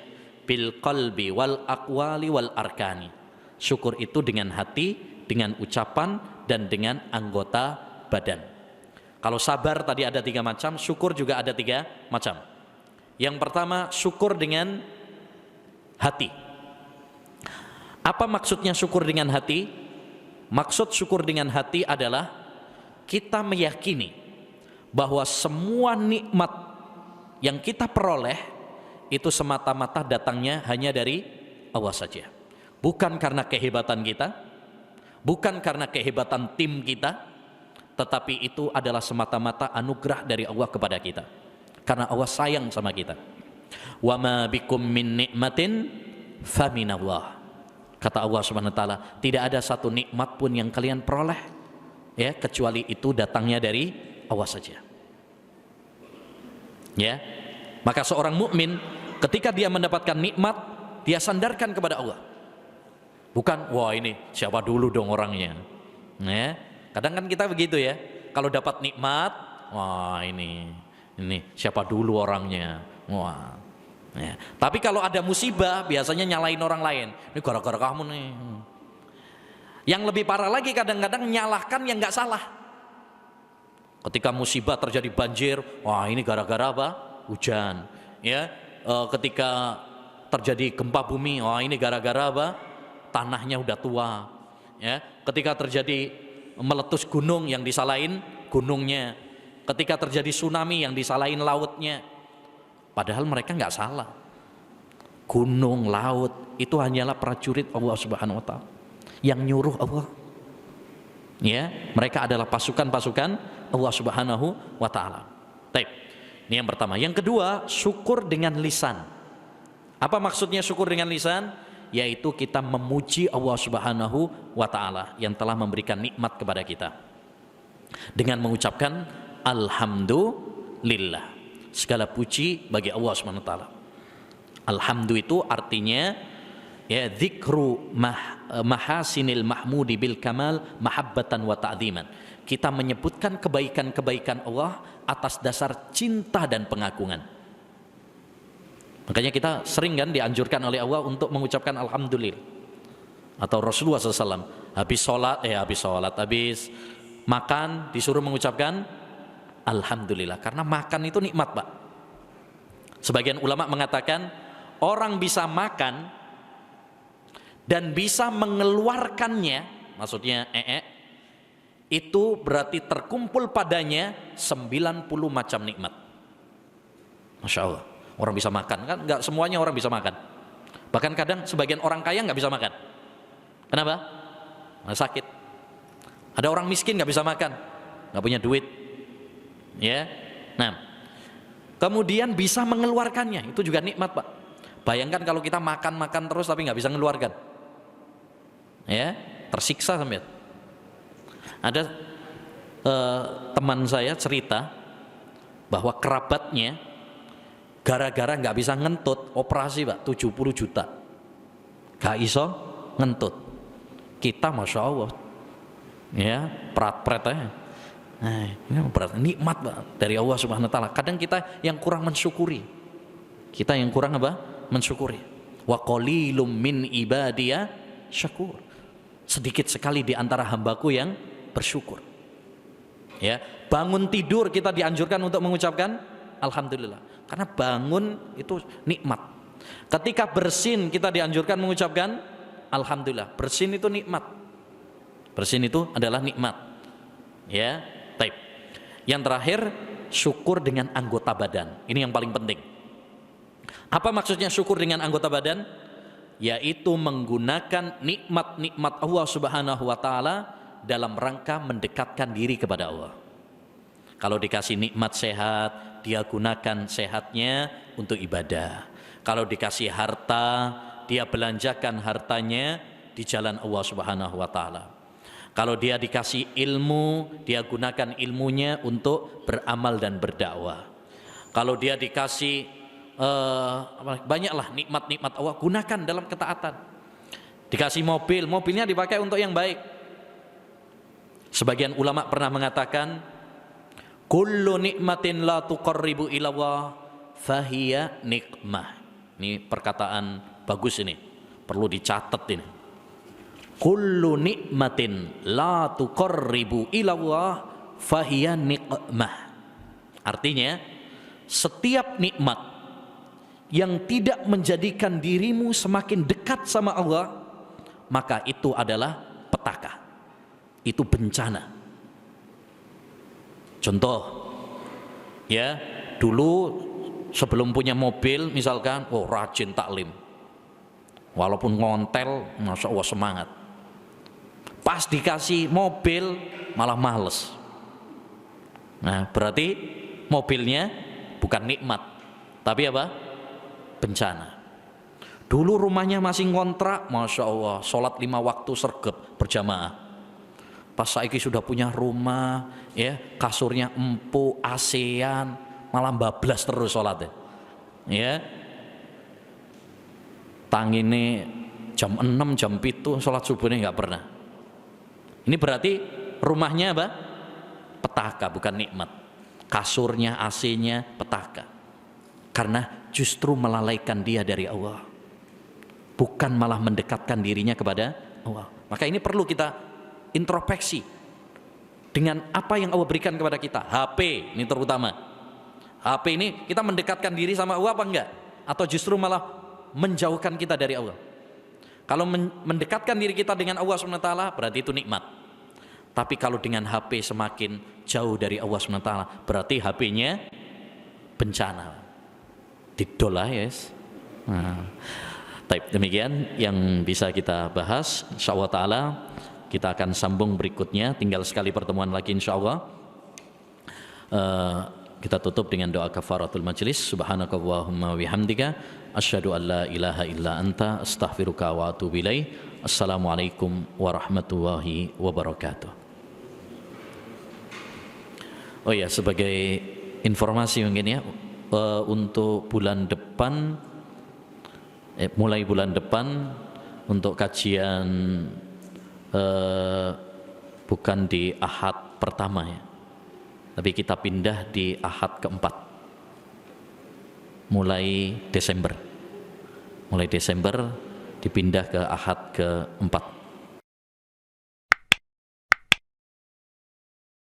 bil qalbi wal aqwali wal arkani. Syukur itu dengan hati, dengan ucapan, dan dengan anggota badan. Kalau sabar tadi ada 3 macam, syukur juga ada 3 macam. Yang pertama, syukur dengan hati. Apa maksudnya syukur dengan hati? Maksud syukur dengan hati adalah kita meyakini bahwa semua nikmat yang kita peroleh itu semata-mata datangnya hanya dari Allah saja. Bukan karena kehebatan kita, bukan karena kehebatan tim kita, tetapi itu adalah semata-mata anugerah dari Allah kepada kita. Karena Allah sayang sama kita. Wa ma bikum min nikmatin faminallah. Kata Allah Subhanahu wa taala, tidak ada satu nikmat pun yang kalian peroleh ya kecuali itu datangnya dari Allah saja. Ya. Maka seorang mukmin ketika dia mendapatkan nikmat, dia sandarkan kepada Allah. Bukan, wah ini siapa dulu dong orangnya. Ya. Kadang kan kita begitu ya. Kalau dapat nikmat, wah ini siapa dulu orangnya. Wah. Ya. Tapi kalau ada musibah, biasanya nyalain orang lain. Ini gara-gara kamu nih. Yang lebih parah lagi kadang-kadang nyalahkan yang nggak salah. Ketika musibah terjadi banjir, wah ini gara-gara apa? Hujan. Ya. Ketika terjadi gempa bumi, wah ini gara-gara apa? Tanahnya udah tua. Ya. Ketika terjadi meletus gunung, yang disalahin gunungnya. Ketika terjadi tsunami, yang disalahin lautnya. Padahal mereka nggak salah. Gunung, laut itu hanyalah prajurit Allah Subhanahu wa taala yang nyuruh Allah. Ya, mereka adalah pasukan-pasukan Allah Subhanahu wa taala. Baik. Ini yang pertama. Yang kedua, syukur dengan lisan. Apa maksudnya syukur dengan lisan? Yaitu kita memuji Allah Subhanahu wa taala yang telah memberikan nikmat kepada kita. Dengan mengucapkan alhamdulillah. Segala puji bagi Allah Subhanahu wa taala. Alhamdu itu artinya ya dzikru mahasinil mahmudi bil kamal mahabbatan wa ta'dziman. Kita menyebutkan kebaikan-kebaikan Allah atas dasar cinta dan pengagungan. Makanya kita sering kan dianjurkan oleh Allah untuk mengucapkan alhamdulillah. Atau Rasulullah SAW habis makan disuruh mengucapkan alhamdulillah, karena makan itu nikmat, Pak. Sebagian ulama mengatakan orang bisa makan dan bisa mengeluarkannya, maksudnya itu berarti terkumpul padanya 90 macam nikmat. Masya Allah, orang bisa makan, kan nggak semuanya orang bisa makan. Bahkan kadang sebagian orang kaya nggak bisa makan. Kenapa? Nah, sakit. Ada orang miskin nggak bisa makan, nggak punya duit. Ya, nah, kemudian bisa mengeluarkannya, itu juga nikmat, Pak. Bayangkan kalau kita makan terus tapi nggak bisa mengeluarkan, ya, tersiksa sampai. Ada teman saya cerita bahwa kerabatnya gara-gara nggak bisa ngentut operasi, Pak, 70 juta, gak iso ngentut. Kita masya Allah, ya, prat-prat aja. Nah, ini berarti nikmat, Pak, dari Allah Subhanahu wa taala. Kadang kita yang kurang mensyukuri. Kita yang kurang apa? Mensyukuri. Wa qalilum min ibadiya syakur. Sedikit sekali di antara hambaku yang bersyukur. Ya, bangun tidur kita dianjurkan untuk mengucapkan alhamdulillah. Karena bangun itu nikmat. Ketika bersin kita dianjurkan mengucapkan alhamdulillah. Bersin itu nikmat. Bersin itu adalah nikmat. Ya. Taib. Yang terakhir, syukur dengan anggota badan. Ini yang paling penting. Apa maksudnya syukur dengan anggota badan? Yaitu menggunakan nikmat-nikmat Allah Subhanahu wa taala dalam rangka mendekatkan diri kepada Allah. Kalau dikasih nikmat sehat, dia gunakan sehatnya untuk ibadah. Kalau dikasih harta, dia belanjakan hartanya di jalan Allah Subhanahu wa taala. Kalau dia dikasih ilmu, dia gunakan ilmunya untuk beramal dan berdakwah. Kalau dia dikasih banyaklah nikmat-nikmat Allah, gunakan dalam ketaatan. Dikasih mobil, mobilnya dipakai untuk yang baik. Sebagian ulama pernah mengatakan, kullu nikmatin la tuqarribu ilallah fahiya nikmah. Ini perkataan bagus ini, perlu dicatat ini. Kullu nikmatin la tuqarribu ilallah fahiya nikmah. Artinya, setiap nikmat yang tidak menjadikan dirimu semakin dekat sama Allah, maka itu adalah petaka. Itu bencana. Contoh, ya, dulu sebelum punya mobil misalkan, rajin taklim, walaupun ngontel, masya Allah semangat. Pas dikasih mobil malah males. Nah, berarti mobilnya bukan nikmat, tapi apa? Bencana. Dulu rumahnya masih ngontrak, masya Allah, sholat 5 waktu sergap berjamaah. Pas saiki sudah punya rumah, ya, kasurnya empuk, ASEAN, malah bablas terus sholatnya, ya. Tangine jam 6, jam 7 sholat subuhnya nggak pernah. Ini berarti rumahnya apa? Petaka, bukan nikmat. Kasurnya, AC-nya petaka. Karena justru melalaikan dia dari Allah, bukan malah mendekatkan dirinya kepada Allah. Maka ini perlu kita introspeksi dengan apa yang Allah berikan kepada kita. HP ini terutama. HP ini kita mendekatkan diri sama Allah apa enggak? Atau justru malah menjauhkan kita dari Allah? Kalau mendekatkan diri kita dengan Allah SWT berarti itu nikmat. Tapi kalau dengan HP semakin jauh dari Allah SWT berarti HP-nya bencana. Didolah, yes. Nah, demikian yang bisa kita bahas. Insyaallah ta'ala kita akan sambung berikutnya, tinggal sekali pertemuan lagi insyaallah. Kita tutup dengan doa kafaratul majlis. Subhanakallahumma wihamdika asyhadu an la ilaha illa anta astaghfiruka wa atubu ilaik. Assalamualaikum warahmatullahi wabarakatuh. Oh ya, sebagai informasi mungkin ya, untuk bulan depan, mulai bulan depan untuk kajian bukan di Ahad pertama ya, tapi kita pindah di Ahad keempat mulai Desember dipindah ke Ahad keempat.